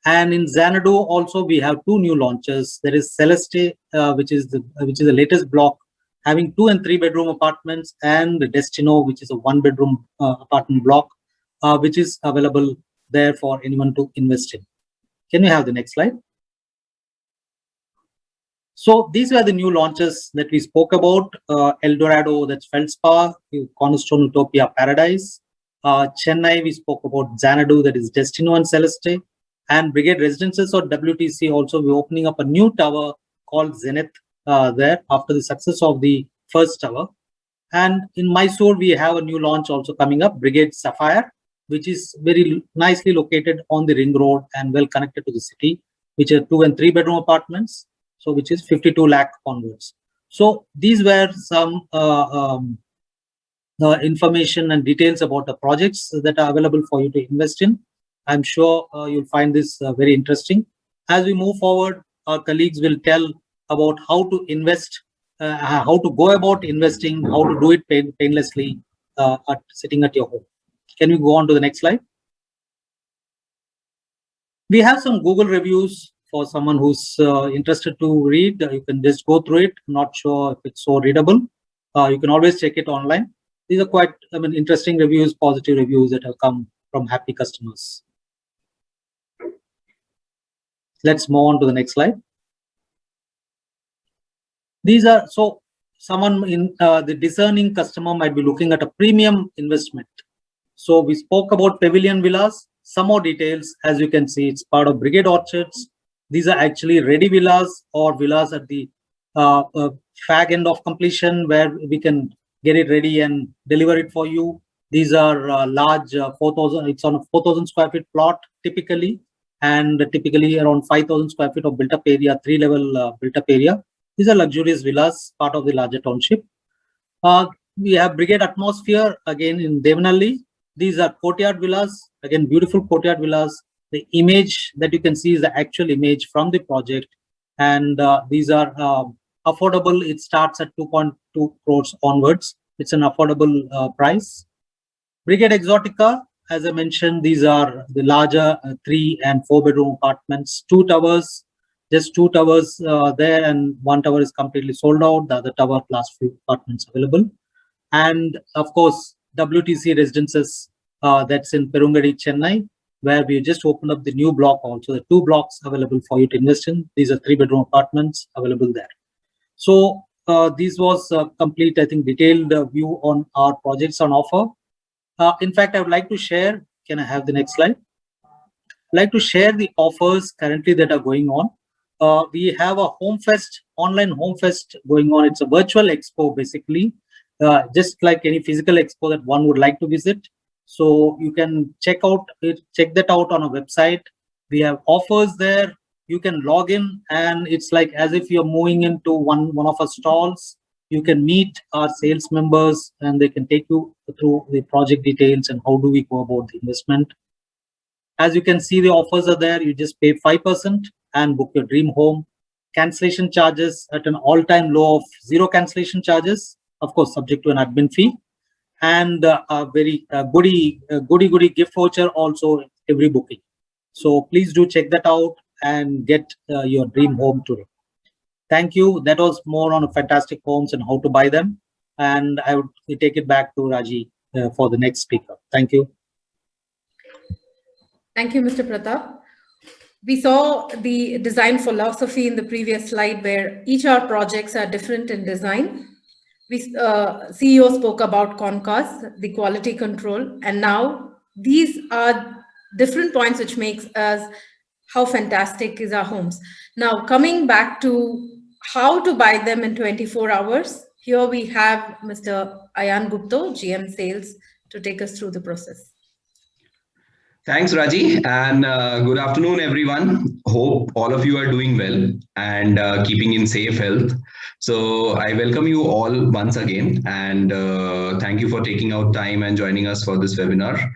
And in Xanadu also we have 2 new launches. There is Celeste, which is the latest block, having 2 and 3 bedroom apartments, and Destino, which is a 1 bedroom apartment block, which is available there for anyone to invest in. Can we have the next slide? So these were the new launches that we spoke about. El Dorado, that's Feldspar, Cornerstone Utopia Paradise. Chennai, we spoke about Xanadu, that is Destino and Celeste. And Brigade Residences or WTC also, we're opening up a new tower called Zenith there after the success of the first tower. And in Mysore, we have a new launch also coming up, Brigade Sapphire, which is very nicely located on the ring road and well connected to the city, which are 2 and 3 bedroom apartments. So which is 52 lakh onwards. So these were some information and details about the projects that are available for you to invest in. I'm sure you'll find this very interesting. As we move forward, our colleagues will tell about how to invest, how to go about investing, how to do it painlessly sitting at your home. Can we go on to the next slide? We have some Google reviews for someone who's interested to read. You can just go through it. I'm not sure if it's so readable. You can always check it online. These are quite, interesting reviews, positive reviews that have come from happy customers. Let's move on to the next slide. These are, so someone in the discerning customer might be looking at a premium investment. So we spoke about Pavilion Villas. Some more details, as you can see, it's part of Brigade Orchards. These are actually ready villas or villas at the fag end of completion, where we can get it ready and deliver it for you. These are large 4,000, it's on a 4,000 square feet plot typically, and typically around 5,000 square feet of built up area, 3-level built up area. These are luxurious villas, part of the larger township. We have Brigade Atmosphere again in Devanalli. These are courtyard villas, again beautiful courtyard villas. The image that you can see is the actual image from the project, and these are affordable. It starts at 2.2 crores onwards. It's an affordable price. Brigade Exotica, as I mentioned, these are the larger 3 and 4 bedroom apartments, 2 towers, just 2 towers there, and 1 tower is completely sold out. The other tower, last few apartments available. And of course, WTC Residences, that's in Perungadi, Chennai, where we just opened up the new block also. The 2 blocks available for you to invest in. These are 3 bedroom apartments available there. So this was a complete, I think, detailed view on our projects on offer. In fact, I would like to share, can I have the next slide? I'd like to share the offers currently that are going on. We have a Home Fest, online Home Fest going on. It's a virtual expo, basically, just like any physical expo that one would like to visit. So you can check that out on our website. We have offers there. You can log in, and it's like as if you're moving into one of our stalls. You can meet our sales members, and they can take you through the project details and how do we go about the investment. As you can see, the offers are there. You just pay 5% and book your dream home. Cancellation charges at an all-time low of 0 cancellation charges, of course, subject to an admin fee. And a very goody gift voucher also every booking. So please do check that out and get your dream home today. Thank you. That was more on fantastic homes and how to buy them. And I would take it back to Raji for the next speaker. Thank you. Thank you, Mr. Pratap. We saw the design philosophy in the previous slide, where each of our projects are different in design. CEO spoke about Concast, the quality control, and now these are different points which makes us how fantastic is our homes. Now, coming back to how to buy them in 24 hours, here we have Mr. Ayan Gupta, GM Sales, to take us through the process. Thanks, Raji, and good afternoon, everyone. Hope all of you are doing well and keeping in safe health. So I welcome you all once again, and thank you for taking out time and joining us for this webinar.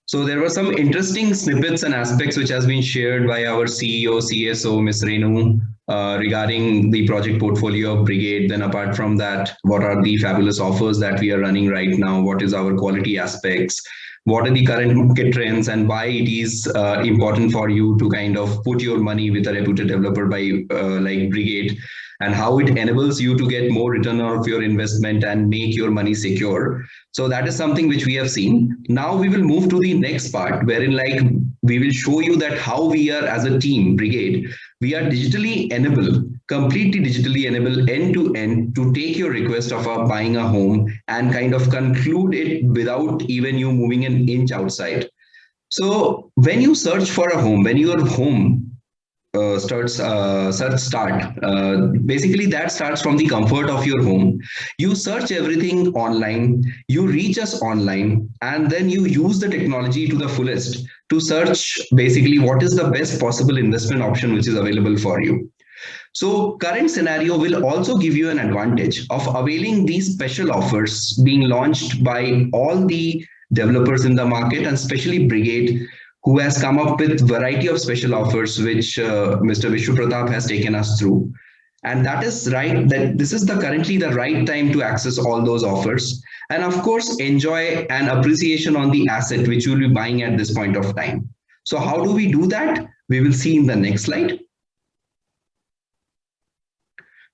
So there were some interesting snippets and aspects which has been shared by our CEO, CSO, Ms. Renu, regarding the project portfolio of Brigade. Then apart from that, what are the fabulous offers that we are running right now? What is our quality aspects? What are the current market trends, and why it is important for you to kind of put your money with a reputed developer like Brigade, and how it enables you to get more return of your investment and make your money secure. So that is something which we have seen. Now we will move to the next part, wherein we will show you that how we are as a team, Brigade, we are digitally enabled, completely digitally enabled end to end to take your request of buying a home and kind of conclude it without even you moving an inch outside. So when you search for a home, when your home basically that starts from the comfort of your home. You search everything online, you reach us online, and then you use the technology to the fullest to search basically what is the best possible investment option which is available for you. So current scenario will also give you an advantage of availing these special offers being launched by all the developers in the market, and especially Brigade, who has come up with variety of special offers, which Mr. Vishnu Pratap has taken us through. And that is right, that this is currently the right time to access all those offers. And of course, enjoy an appreciation on the asset which you will be buying at this point of time. So how do we do that? We will see in the next slide.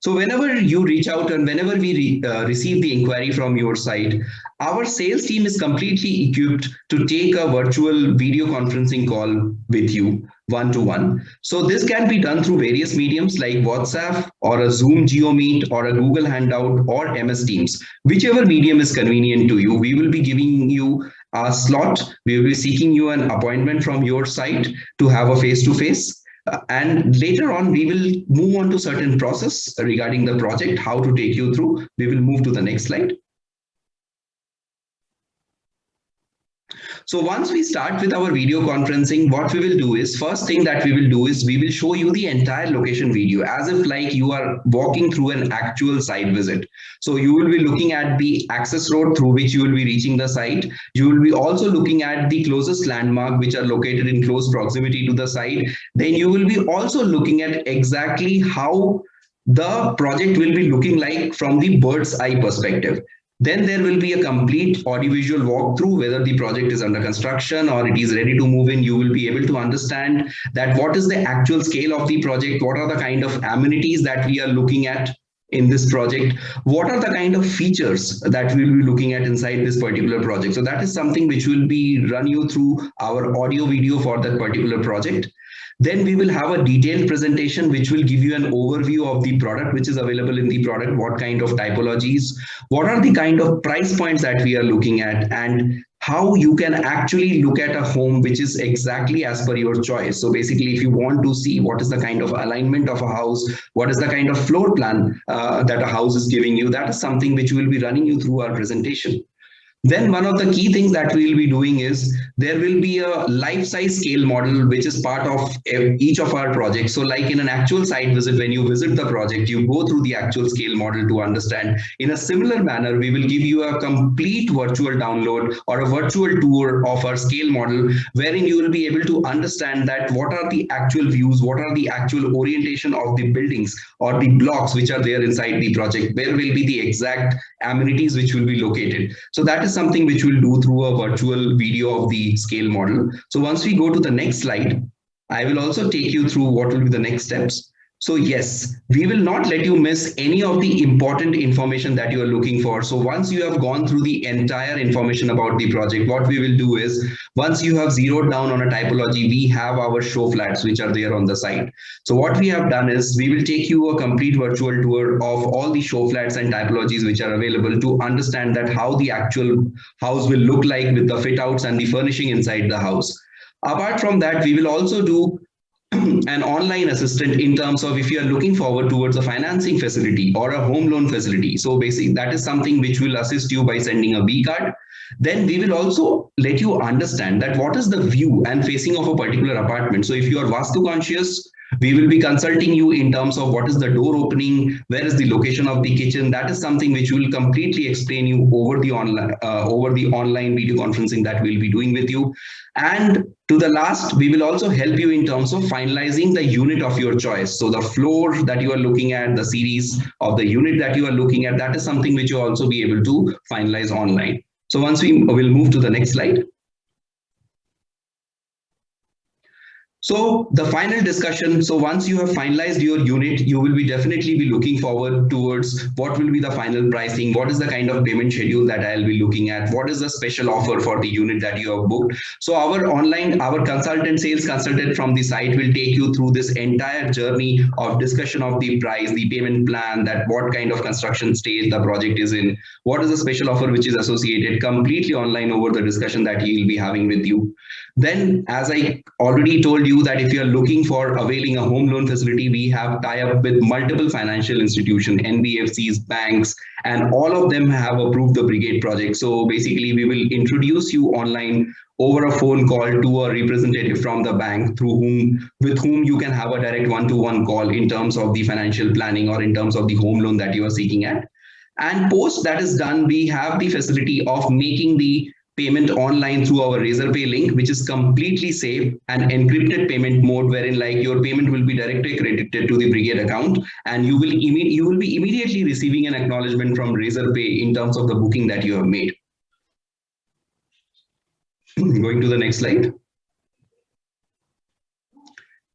So whenever you reach out and whenever we receive the inquiry from your side, our sales team is completely equipped to take a virtual video conferencing call with you one-to-one. So this can be done through various mediums like WhatsApp or a Zoom Geo Meet or a Google Hangout or MS Teams. Whichever medium is convenient to you, we will be giving you a slot. We will be seeking you an appointment from your side to have a face-to-face. And later on, we will move on to certain process regarding the project, how to take you through. We will move to the next slide. So once we start with our video conferencing, what we will do is, first thing that we will do is we will show you the entire location video as if like you are walking through an actual site visit. So you will be looking at the access road through which you will be reaching the site. You will be also looking at the closest landmark which are located in close proximity to the site. Then you will be also looking at exactly how the project will be looking like from the bird's eye perspective. Then there will be a complete audiovisual walkthrough, whether the project is under construction or it is ready to move in. You will be able to understand that what is the actual scale of the project, what are the kind of amenities that we are looking at in this project, what are the kind of features that we will be looking at inside this particular project. So that is something which will be run you through our audio video for that particular project. Then we will have a detailed presentation which will give you an overview of the product which is available in the product, what kind of typologies, what are the kind of price points that we are looking at, and how you can actually look at a home which is exactly as per your choice. So basically, if you want to see what is the kind of alignment of a house, what is the kind of floor plan that a house is giving you, that is something which we will be running you through our presentation. Then one of the key things that we will be doing is there will be a life-size scale model which is part of each of our projects. So like in an actual site visit, when you visit the project, you go through the actual scale model to understand. In a similar manner, we will give you a complete virtual download or a virtual tour of our scale model, wherein you will be able to understand that what are the actual views, what are the actual orientation of the buildings or the blocks which are there inside the project, where will be the exact amenities which will be located. So that is something which we'll do through a virtual video of the scale model. So once we go to the next slide, I will also take you through what will be the next steps. So yes, we will not let you miss any of the important information that you are looking for. So once you have gone through the entire information about the project, what we will do is, once you have zeroed down on a typology, we have our show flats which are there on the site. So what we have done is we will take you a complete virtual tour of all the show flats and typologies which are available to understand that how the actual house will look like with the fit outs and the furnishing inside the house. Apart from that, we will also do an online assistant in terms of if you are looking forward towards a financing facility or a home loan facility. So basically that is something which will assist you by sending a V card. Then we will also let you understand that what is the view and facing of a particular apartment. So if you are Vastu conscious, We will be consulting you in terms of what is the door opening, where is the location of the kitchen. That is something which will completely explain you over the online video conferencing that we'll be doing with you. And to the last, we will also help you in terms of finalizing the unit of your choice. So the floor that you are looking at, the series of the unit that you are looking at, that is something which you'll also be able to finalize online. So once we will move to the next slide. So the final discussion, so once you have finalized your unit, you will be definitely be looking forward towards what will be the final pricing, what is the kind of payment schedule that I'll be looking at, what is the special offer for the unit that you have booked. So our sales consultant from the site will take you through this entire journey of discussion of the price, the payment plan, that what kind of construction stage the project is in, what is the special offer which is associated, completely online over the discussion that he will be having with you. Then, as I already told you, that if you are looking for availing a home loan facility, we have tie-up with multiple financial institutions, NBFCs, banks, and all of them have approved the Brigade project. So basically, we will introduce you online over a phone call to a representative from the bank with whom you can have a direct one-to-one call in terms of the financial planning or in terms of the home loan that you are seeking at. And post that is done, we have the facility of making the payment online through our Razorpay link, which is completely safe and encrypted payment mode, wherein like your payment will be directly credited to the Brigade account, and you will be immediately receiving an acknowledgement from Razorpay in terms of the booking that you have made. Going to the next slide.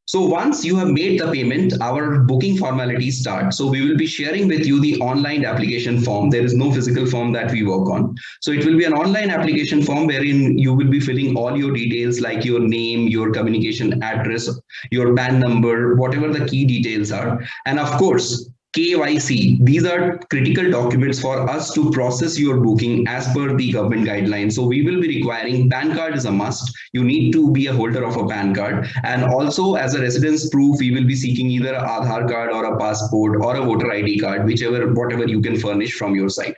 So once you have made the payment, our booking formalities start. So we will be sharing with you the online application form. There is no physical form that we work on. So it will be an online application form wherein you will be filling all your details like your name, your communication address, your PAN number, whatever the key details are. And of course, KYC, these are critical documents for us to process your booking as per the government guidelines. So we will be requiring PAN card is a must. You need to be a holder of a PAN card. And also as a residence proof, we will be seeking either an Aadhaar card or a passport or a voter ID card, whatever you can furnish from your side.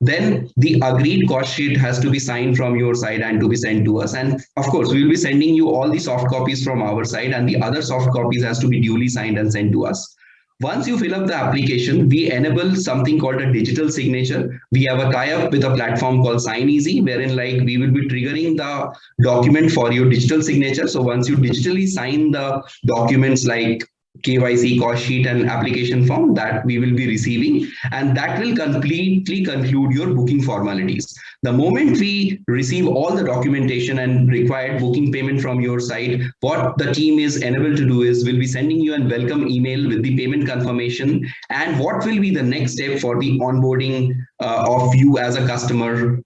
Then the agreed cost sheet has to be signed from your side and to be sent to us. And of course, we will be sending you all the soft copies from our side, and the other soft copies has to be duly signed and sent to us. Once you fill up the application, we enable something called a digital signature. We have a tie-up with a platform called SignEasy, wherein like we will be triggering the document for your digital signature. So once you digitally sign the documents like KYC, cost sheet, and application form, that we will be receiving, and that will completely conclude your booking formalities. The moment we receive all the documentation and required booking payment from your side, what the team is enabled to do is we'll be sending you a welcome email with the payment confirmation and what will be the next step for the onboarding of you as a customer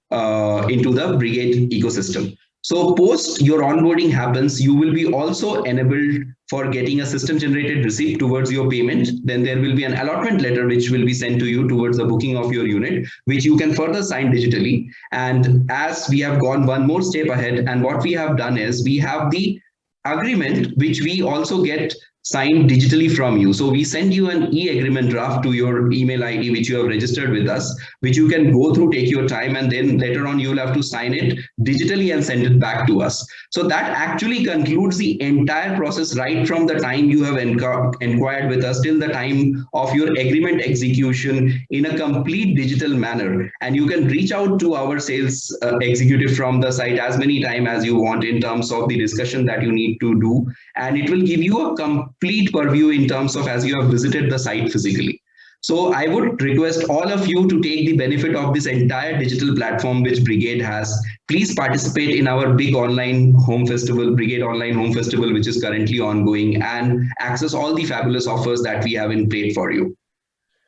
into the Brigade ecosystem. So post your onboarding happens, you will be also enabled for getting a system generated receipt towards your payment. Then there will be an allotment letter which will be sent to you towards the booking of your unit, which you can further sign digitally. And as we have gone one more step ahead, and what we have done is we have the agreement, which we also get signed digitally from you. So we send you an e-agreement draft to your email ID, which you have registered with us, which you can go through, take your time, and then later on you'll have to sign it digitally and send it back to us. So that actually concludes the entire process right from the time you have inquired with us till the time of your agreement execution in a complete digital manner. And you can reach out to our sales executive from the site as many times as you want in terms of the discussion that you need to do. And it will give you a complete purview in terms of as you have visited the site physically. So I would request all of you to take the benefit of this entire digital platform which Brigade has. Please participate in our big online home festival, Brigade Online Home Festival, which is currently ongoing, and access all the fabulous offers that we have in plate for you.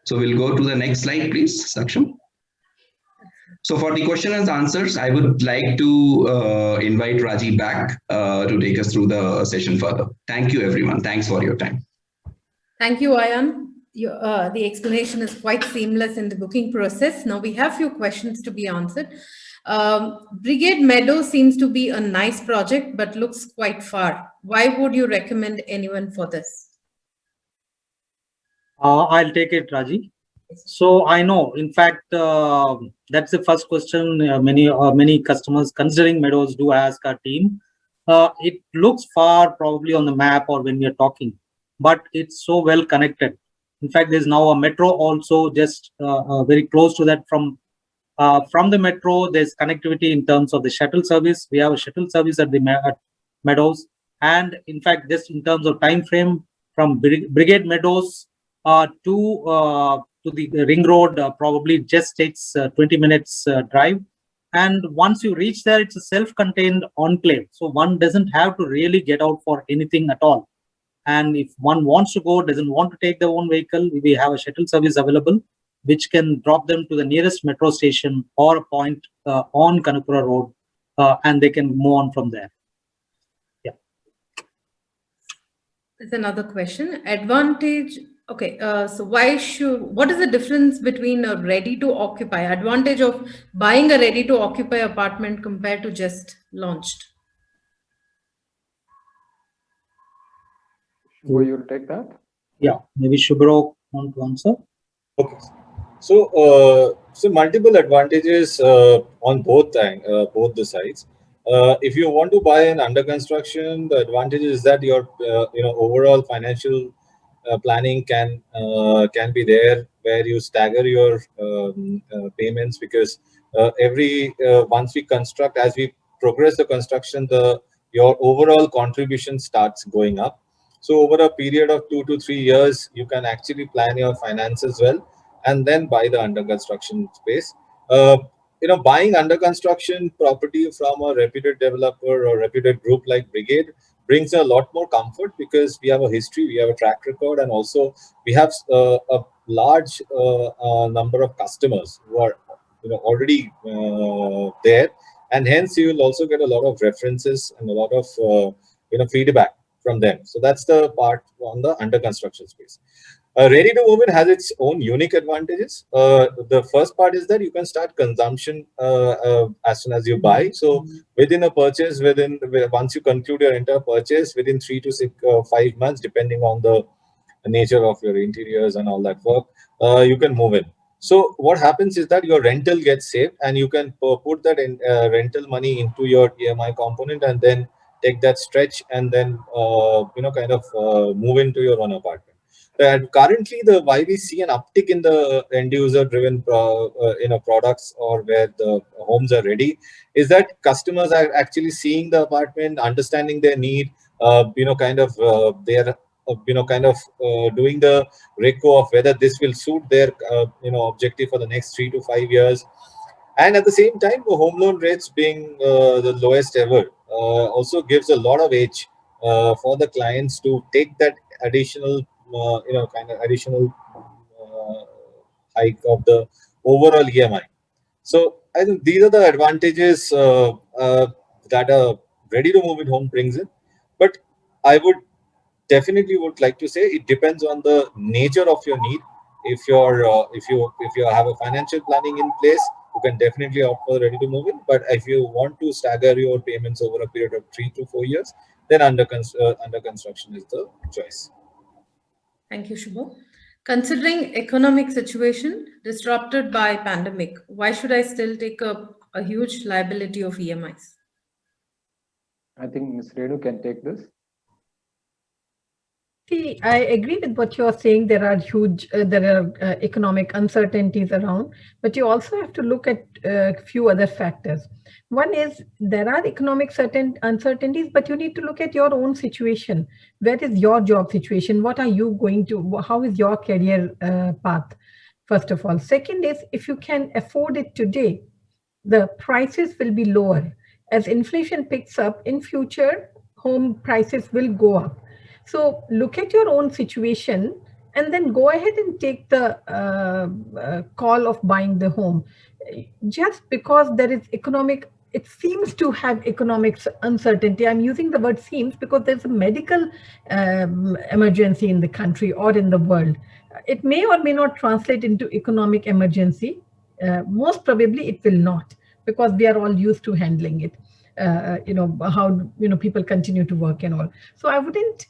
So we'll go to the next slide, please, Saksham. So for the question and answers, I would like to invite Raji back to take us through the session further. Thank you, everyone. Thanks for your time. Thank you, Ayan. The explanation is quite seamless in the booking process. Now we have few questions to be answered. Brigade Meadow seems to be a nice project, but looks quite far. Why would you recommend anyone for this? I'll take it, Raji. So I know, in fact, that's the first question many customers considering Meadows do ask our team. It looks far probably on the map or when we are talking. but it's so well connected. In fact, there's now a metro also just very close to that. From the metro, there's connectivity in terms of the shuttle service. We have a shuttle service at at Meadows, and in fact, just in terms of time frame, from Brigade Meadows to the ring road, probably just takes 20 minutes drive. And once you reach there, it's a self-contained enclave, so one doesn't have to really get out for anything at all. And if one wants to go, doesn't want to take their own vehicle, we have a shuttle service available, which can drop them to the nearest metro station or a point on Kanakura Road, and they can move on from there. Yeah. There's another question. Advantage. Okay, so what is the difference between a ready to occupy, advantage of buying a ready to occupy apartment compared to just launched? Will you take that? Yeah, maybe Shubhro want to answer. Okay. So, multiple advantages on both the sides. If you want to buy an under construction, the advantage is that your overall financial planning can be there, where you stagger your payments, because once we construct, as we progress the construction, your overall contribution starts going up. So over a period of 2 to 3 years, you can actually plan your finances well, and then buy the under construction space. Buying under construction property from a reputed developer or reputed group like Brigade brings a lot more comfort, because we have a history, we have a track record, and also we have a large number of customers who are already there, and hence you will also get a lot of references and a lot of feedback from them. So that's the part on the under construction space. Ready to move in has its own unique advantages. The first part is that you can start consumption as soon as you buy. So within a purchase, once you conclude your entire purchase, within 3 to 5 months, depending on the nature of your interiors and all that work, you can move in. So what happens is that your rental gets saved, and you can put that in rental money into your EMI component, and then take that stretch, and then move into your own apartment. And currently, why we see an uptick in the end user driven products, or where the homes are ready, is that customers are actually seeing the apartment, understanding their need, they're doing the reco of whether this will suit their objective for the next 3 to 5 years. And at the same time, the home loan rates being the lowest ever also gives a lot of edge for the clients to take that additional additional hike of the overall EMI. So I think these are the advantages that a ready to move in home brings in. But I would definitely like to say it depends on the nature of your need. If you have a financial planning in place, you can definitely opt for ready to move in. But if you want to stagger your payments over a period of 3 to 4 years, then under construction is the choice. Thank you, Shubho. Considering economic situation disrupted by pandemic, why should I still take up a huge liability of EMIs? I think Ms. Renu can take this. See, I agree with what you're saying. There are economic uncertainties around, but you also have to look at a few other factors. One is there are economic uncertainties, but you need to look at your own situation. Where is your job situation? What are you going to, how is your career path, first of all? Second is, if you can afford it today, the prices will be lower. As inflation picks up in future, home prices will go up. So look at your own situation and then go ahead and take the call of buying the home. Just because there is it seems to have economic uncertainty. I'm using the word seems because there's a medical emergency in the country or in the world. It may or may not translate into economic emergency. Most probably it will not, because we are all used to handling it. How people continue to work and all. So I wouldn't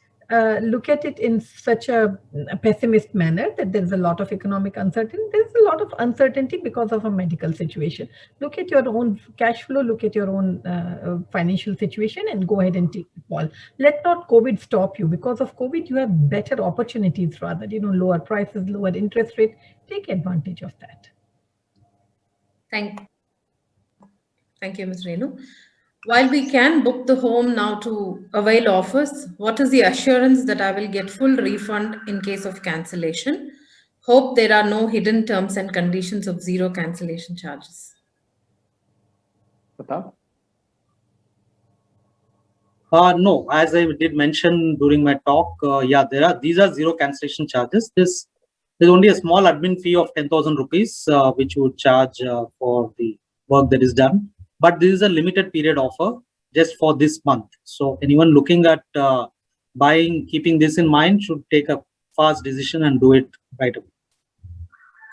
look at it in such a pessimist manner that there's a lot of economic uncertainty. There's a lot of uncertainty because of a medical situation. Look at your own cash flow, look at your own financial situation, and go ahead and take the call. Let not COVID stop you. Because of COVID, you have better opportunities rather, lower prices, lower interest rate. Take advantage of that. Thank you, Ms. Renu. While we can book the home now to avail offers, what is the assurance that I will get full refund in case of cancellation? Hope there are no hidden terms and conditions of zero cancellation charges. Pratap? No, as I did mention during my talk, these are zero cancellation charges. There's only a small admin fee of 10,000 rupees, which you would charge for the work that is done. But this is a limited period offer just for this month. So anyone looking at buying, keeping this in mind, should take a fast decision and do it right away.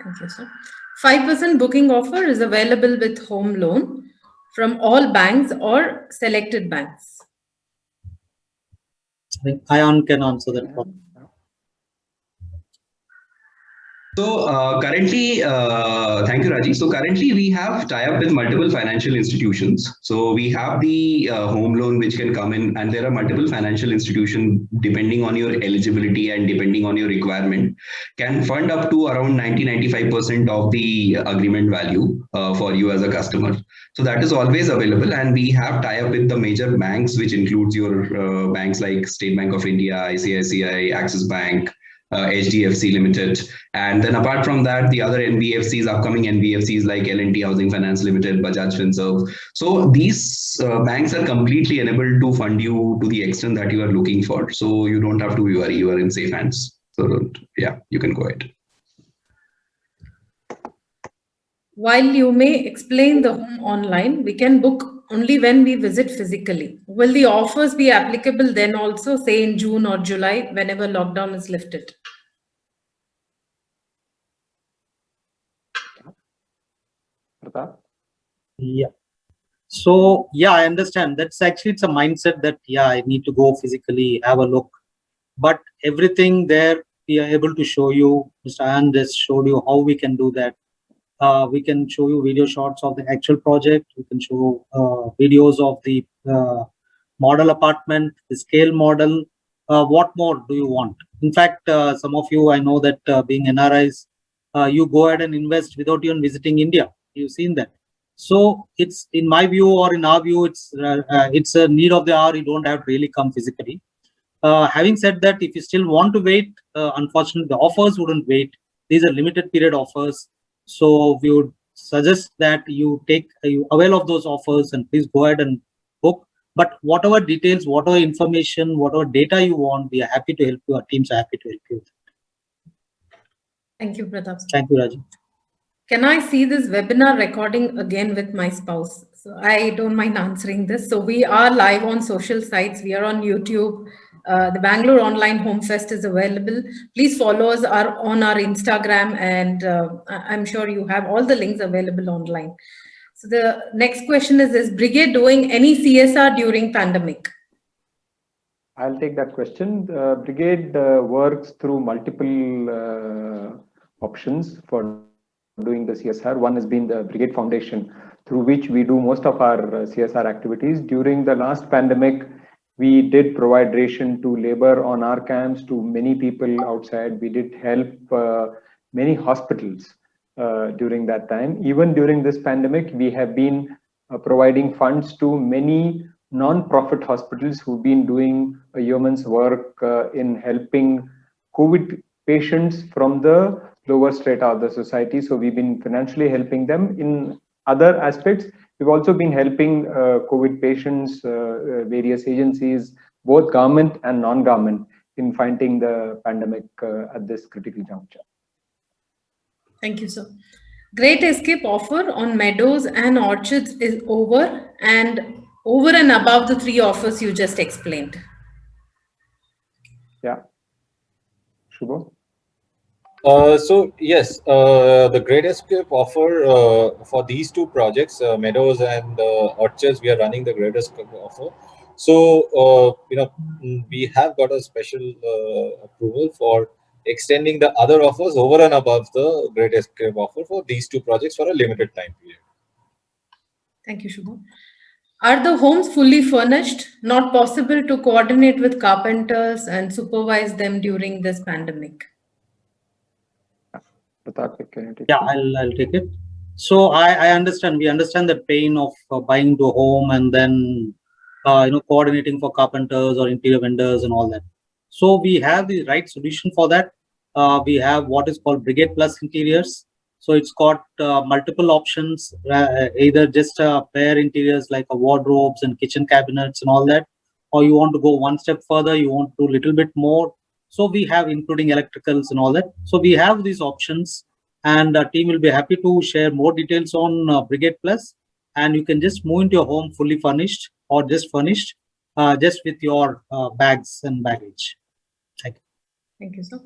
Thank you, sir. 5% booking offer is available with home loan from all banks or selected banks. I think Ayan can answer that problem. So currently, thank you, Raji. So currently we have tie-up with multiple financial institutions. So we have the home loan which can come in, and there are multiple financial institutions depending on your eligibility and depending on your requirement, can fund up to around 90-95% of the agreement value for you as a customer. So that is always available, and we have tie-up with the major banks, which includes your banks like State Bank of India, ICICI, Axis Bank, HDFC Limited, and then apart from that, the other NBFCs, upcoming NBFCs like L&T Housing Finance Limited, Bajaj Finserv. So these banks are completely enabled to fund you to the extent that you are looking for. So you don't have to be worried; you are in safe hands. So yeah, you can go ahead. While you may explain the home online, we can book only when we visit physically. Will the offers be applicable then also, say in June or July, whenever lockdown is lifted? Yeah. So yeah, I understand. That's actually, it's a mindset that, yeah, I need to go physically, have a look. But everything there, we are able to show you. Mr. Ayan just showed you how we can do that. We can show you video shots of the actual project. We can show videos of the model apartment, the scale model. What more do you want? In fact, some of you, I know that being NRIs, you go ahead and invest without even visiting India. You've seen that. So it's, in my view or in our view, it's a need of the hour. You don't have to really come physically. Having said that, if you still want to wait, unfortunately, the offers wouldn't wait. These are limited period offers. So we would suggest that you avail of those offers and please go ahead and book. But whatever details, whatever information, whatever data you want, we are happy to help you. Our teams are happy to help you. Thank you, Pratap. Thank you, Raji. Can I see this webinar recording again with my spouse? So I don't mind answering this. So we are live on social sites. We are on YouTube. The Bangalore Online Home Fest is available. Please follow us on our Instagram, and I'm sure you have all the links available online. So the next question is Brigade doing any CSR during pandemic? I'll take that question. Brigade works through multiple options for doing the CSR. One has been the Brigade Foundation, through which we do most of our CSR activities. During the last pandemic, we did provide ration to labor on our camps, to many people outside. We did help many hospitals during that time. Even during this pandemic, we have been providing funds to many non-profit hospitals who've been doing a yeoman's work in helping COVID patients from the lower strata of the society. So we've been financially helping them. In other aspects, we've also been helping COVID patients, various agencies, both government and non-government, in fighting the pandemic at this critical juncture. Thank you, sir. Great Escape offer on Meadows and Orchards is over and above the 3 offers you just explained. Yeah. Shubho? So yes, the Great Escape offer for these 2 projects, Meadows and Orchards, we are running the Great Escape offer. So, we have got a special approval for extending the other offers over and above the Great Escape offer for these two projects for a limited time period. Thank you, Shubham. Are the homes fully furnished? Not possible to coordinate with carpenters and supervise them during this pandemic? Pratap, can you take Yeah, this? I'll take it. So I understand. We understand the pain of buying to a home and then coordinating for carpenters or interior vendors and all that. So we have the right solution for that. We have what is called Brigade Plus Interiors. So it's got multiple options, either just bare interiors like wardrobes and kitchen cabinets and all that, or you want to go one step further, you want to do a little bit more. So we have including electricals and all that. So we have these options, and the team will be happy to share more details on Brigade Plus. And you can just move into your home fully furnished or just furnished, just with your bags and baggage. Thank you. Thank you, sir.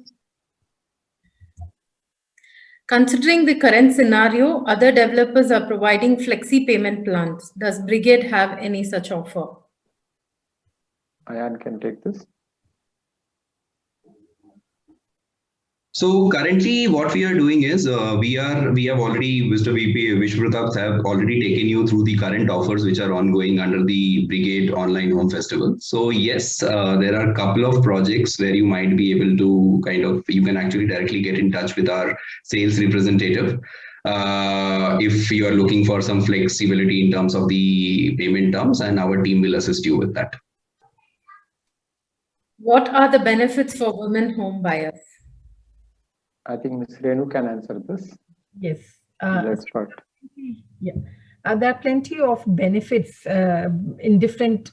Considering the current scenario, other developers are providing flexi payment plans. Does Brigade have any such offer? Ayan can take this. So currently, what we are doing is we have already, Mr. VP Vishwapratap have already taken you through the current offers which are ongoing under the Brigade Online Home Festival. So yes, there are a couple of projects where you might be able to you can actually directly get in touch with our sales representative if you are looking for some flexibility in terms of the payment terms, and our team will assist you with that. What are the benefits for women home buyers? I think Ms. Renu can answer this. Yes. Let's start. Yeah. There are plenty of benefits in different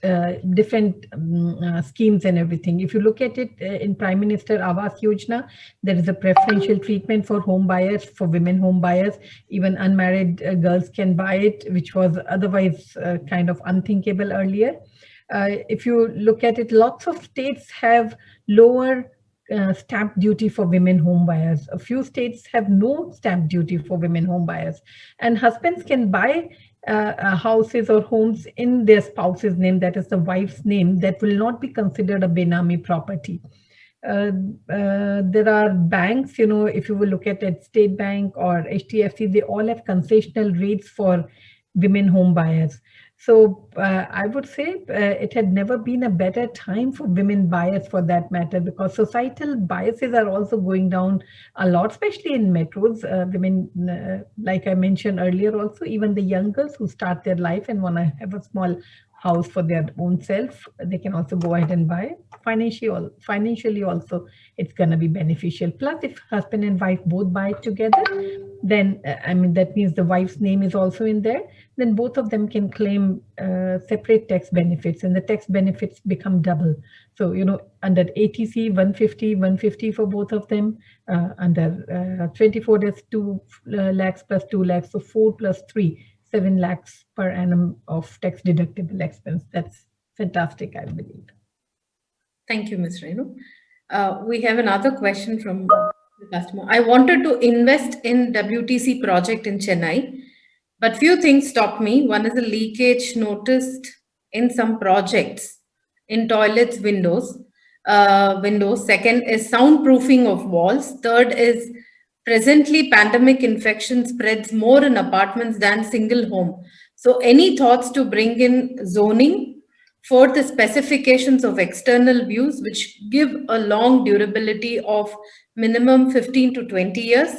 schemes and everything. If you look at it in Prime Minister Awas Yojana, there is a preferential treatment for home buyers, for women home buyers. Even unmarried girls can buy it, which was otherwise kind of unthinkable earlier. If you look at it, lots of states have lower stamp duty for women home buyers. A few states have no stamp duty for women home buyers, and husbands can buy houses or homes in their spouse's name, that is the wife's name, that will not be considered a benami property. There are banks, if you will look at it, State Bank or HDFC, they all have concessional rates for women home buyers. So I would say it had never been a better time for women buyers for that matter, because societal biases are also going down a lot, especially in metros. Women, like I mentioned earlier also, even the young girls who start their life and want to have a small house for their own self, they can also go ahead and buy. Financially also, it's going to be beneficial. Plus, if husband and wife both buy it together, then that means the wife's name is also in there. Then both of them can claim separate tax benefits, and the tax benefits become double. So, under ATC, 150 for both of them. Under 24, that's 2 lakhs plus 2 lakhs, so 4 plus 3, 7 lakhs per annum of tax deductible expense. That's fantastic, I believe. Thank you, Ms. Renu. We have another question from the customer. I wanted to invest in WTC project in Chennai, but few things stopped me. One is a leakage noticed in some projects in toilets windows. Second is soundproofing of walls. Third is presently pandemic infection spreads more in apartments than single home. So any thoughts to bring in zoning? Fourth, the specifications of external views, which give a long durability of minimum 15 to 20 years.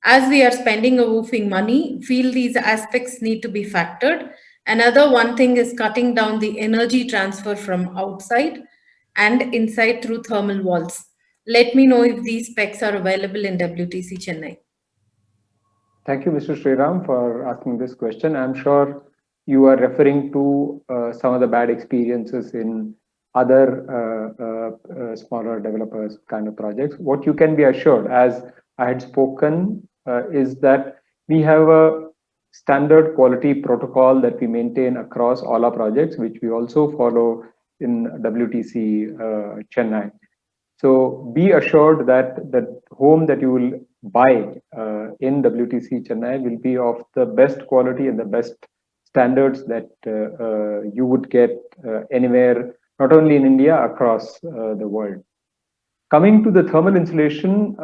As we are spending a woofing money, feel these aspects need to be factored. Another one thing is cutting down the energy transfer from outside and inside through thermal walls. Let me know if these specs are available in WTC Chennai. Thank you, Mr. Sriram, for asking this question. I'm sure you are referring to some of the bad experiences in other smaller developers kind of projects. What you can be assured, as I had spoken, is that we have a standard quality protocol that we maintain across all our projects, which we also follow in WTC Chennai. So be assured that the home that you will buy in WTC Chennai will be of the best quality and the best standards that you would get anywhere, not only in India, across the world. Coming to the thermal insulation,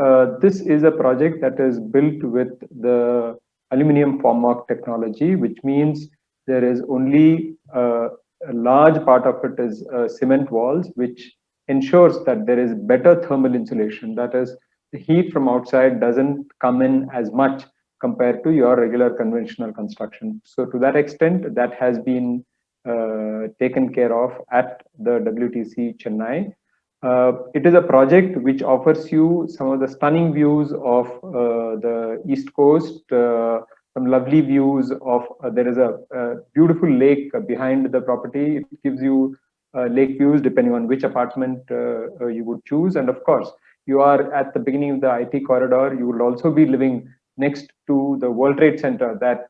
this is a project that is built with the aluminum formwork technology, which means there is only a large part of it is cement walls, which ensures that there is better thermal insulation. That is, the heat from outside doesn't come in as much compared to your regular conventional construction. So to that extent, that has been taken care of at the WTC Chennai. It is a project which offers you some of the stunning views of the East Coast, some lovely views of, there is a beautiful lake behind the property. It gives you lake views depending on which apartment you would choose. And of course, you are at the beginning of the IT corridor. You will also be living next to the World Trade Center that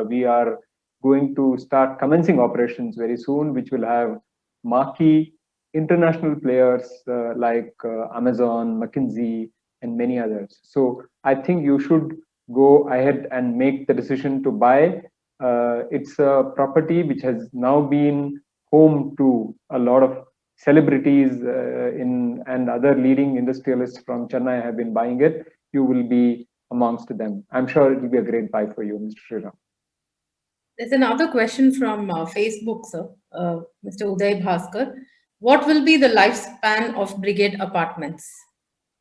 we are going to start commencing operations very soon, which will have marquee international players like Amazon, McKinsey, and many others. So I think you should go ahead and make the decision to buy. It's a property which has now been home to a lot of celebrities and other leading industrialists from Chennai have been buying it. You will be amongst them. I'm sure it will be a great buy for you, Mr. Sriram. There's another question from Facebook, sir, Mr. Uday Bhaskar. What will be the lifespan of Brigade Apartments?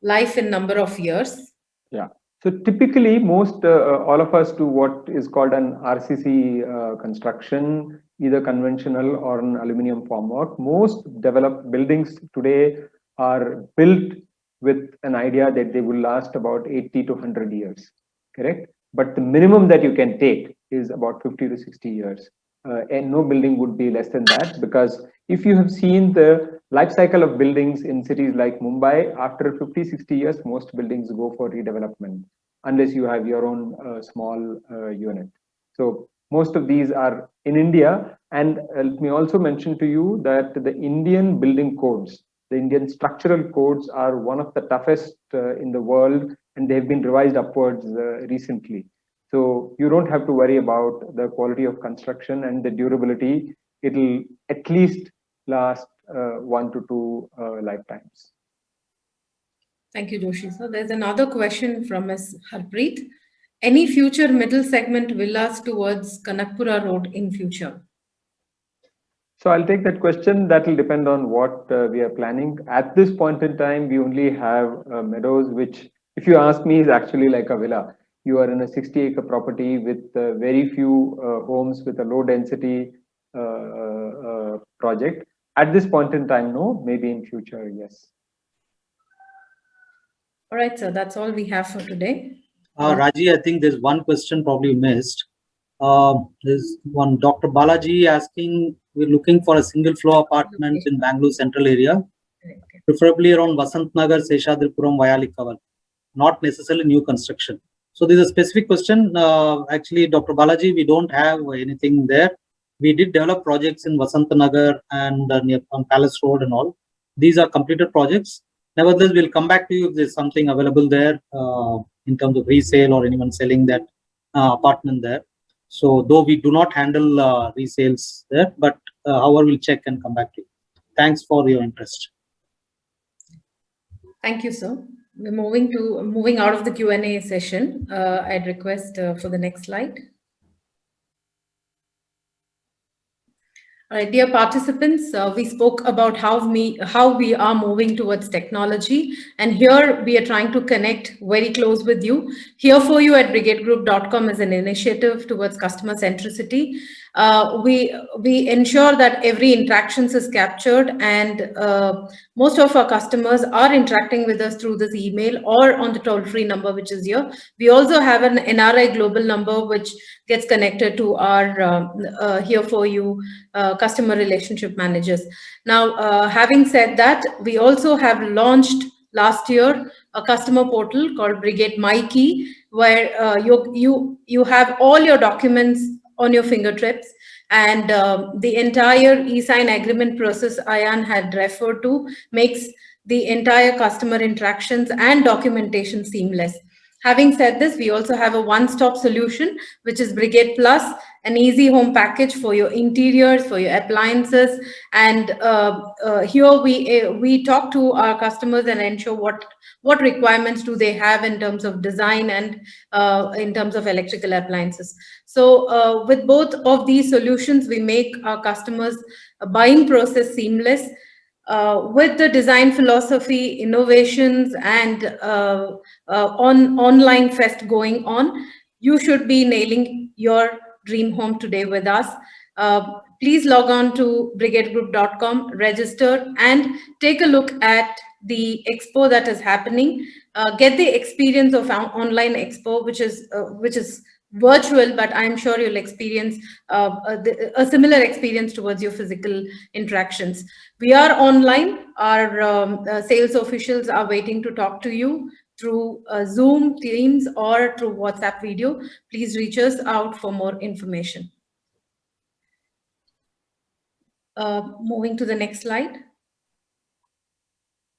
Life in number of years? Yeah. So typically, most all of us do what is called an RCC construction, either conventional or an aluminum formwork. Most developed buildings today are built with an idea that they will last about 80 to 100 years, correct? But the minimum that you can take is about 50 to 60 years. And no building would be less than that, because if you have seen the life cycle of buildings in cities like Mumbai, after 50, 60 years, most buildings go for redevelopment, unless you have your own small unit. So most of these are in India. And let me also mention to you that the Indian building codes, the Indian structural codes are one of the toughest in the world, and they've been revised upwards recently. So you don't have to worry about the quality of construction and the durability. It'll at least last 1 to 2 lifetimes. Thank you, Joshi. So there's another question from Ms. Harpreet. Any future middle segment villas towards Kanakpura Road in future? So I'll take that question. That will depend on what we are planning. At this point in time, we only have meadows, which, if you ask me, is actually like a villa. You are in a 60-acre property with very few homes with a low density project. At this point in time, no. Maybe in future, yes. All right, sir. That's all we have for today. Raji, I think there's one question probably missed. There's one Dr. Balaji asking, we're looking for a single floor apartment in Bangalore central area, preferably around Vasant Nagar, Seshadripuram, Vayalikaval, not necessarily new construction. So there's a specific question. Actually, Dr. Balaji, we don't have anything there. We did develop projects in Vasant Nagar and near Palace Road and all. These are completed projects. Nevertheless, we'll come back to you if there's something available there in terms of resale or anyone selling that apartment there. So though we do not handle resales there, but however, we'll check and come back to you. Thanks for your interest. Thank you, sir. We're moving out of the Q&A session. I'd request for the next slide. All right, dear participants, we spoke about how we are moving towards technology, and here we are trying to connect very close with you. Here for you at brigadegroup.com is an initiative towards customer centricity. We ensure that every interactions is captured, and most of our customers are interacting with us through this email or on the toll-free number, which is here. We also have an NRI global number, which gets connected to our here for you customer relationship managers. Now, having said that, we also have launched last year a customer portal called Brigade My Key, where you have all your documents on your fingertips, and the entire e-sign agreement process Ayan had referred to makes the entire customer interactions and documentation seamless. Having said this, we also have a one-stop solution, which is Brigade Plus, an easy home package for your interiors, for your appliances. And here we talk to our customers and ensure what requirements do they have in terms of design and in terms of electrical appliances. So with both of these solutions, we make our customers' buying process seamless. With the design philosophy, innovations, and online fest going on, you should be nailing your dream home today with us. Please log on to brigadegroup.com, register, and take a look at the expo that is happening. Get the experience of our online expo, which is virtual, but I'm sure you'll experience a similar experience towards your physical interactions. We are online. Our sales officials are waiting to talk to you through Zoom, Teams, or through WhatsApp video. Please reach us out for more information. Moving to the next slide.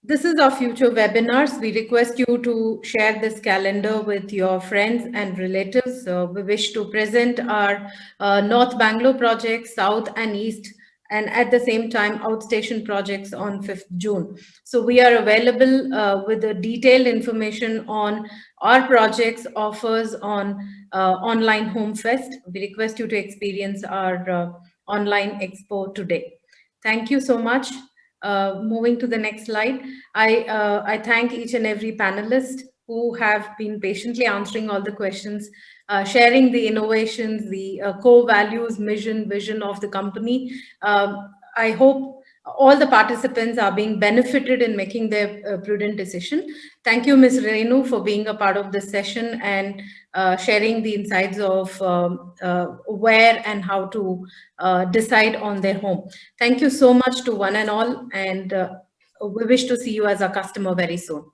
This is our future webinars. We request you to share this calendar with your friends and relatives. We wish to present our North Bangalore project, South and East, and at the same time, outstation projects on 5th June. So we are available with the detailed information on our projects, offers on online Home Fest. We request you to experience our online expo today. Thank you so much. Moving to the next slide, I thank each and every panelist who have been patiently answering all the questions, sharing the innovations, the core values, mission, vision of the company. I hope all the participants are being benefited in making their prudent decision. Thank you, Ms. Renu, for being a part of this session and sharing the insights of where and how to decide on their home. Thank you so much to one and all, and we wish to see you as a customer very soon.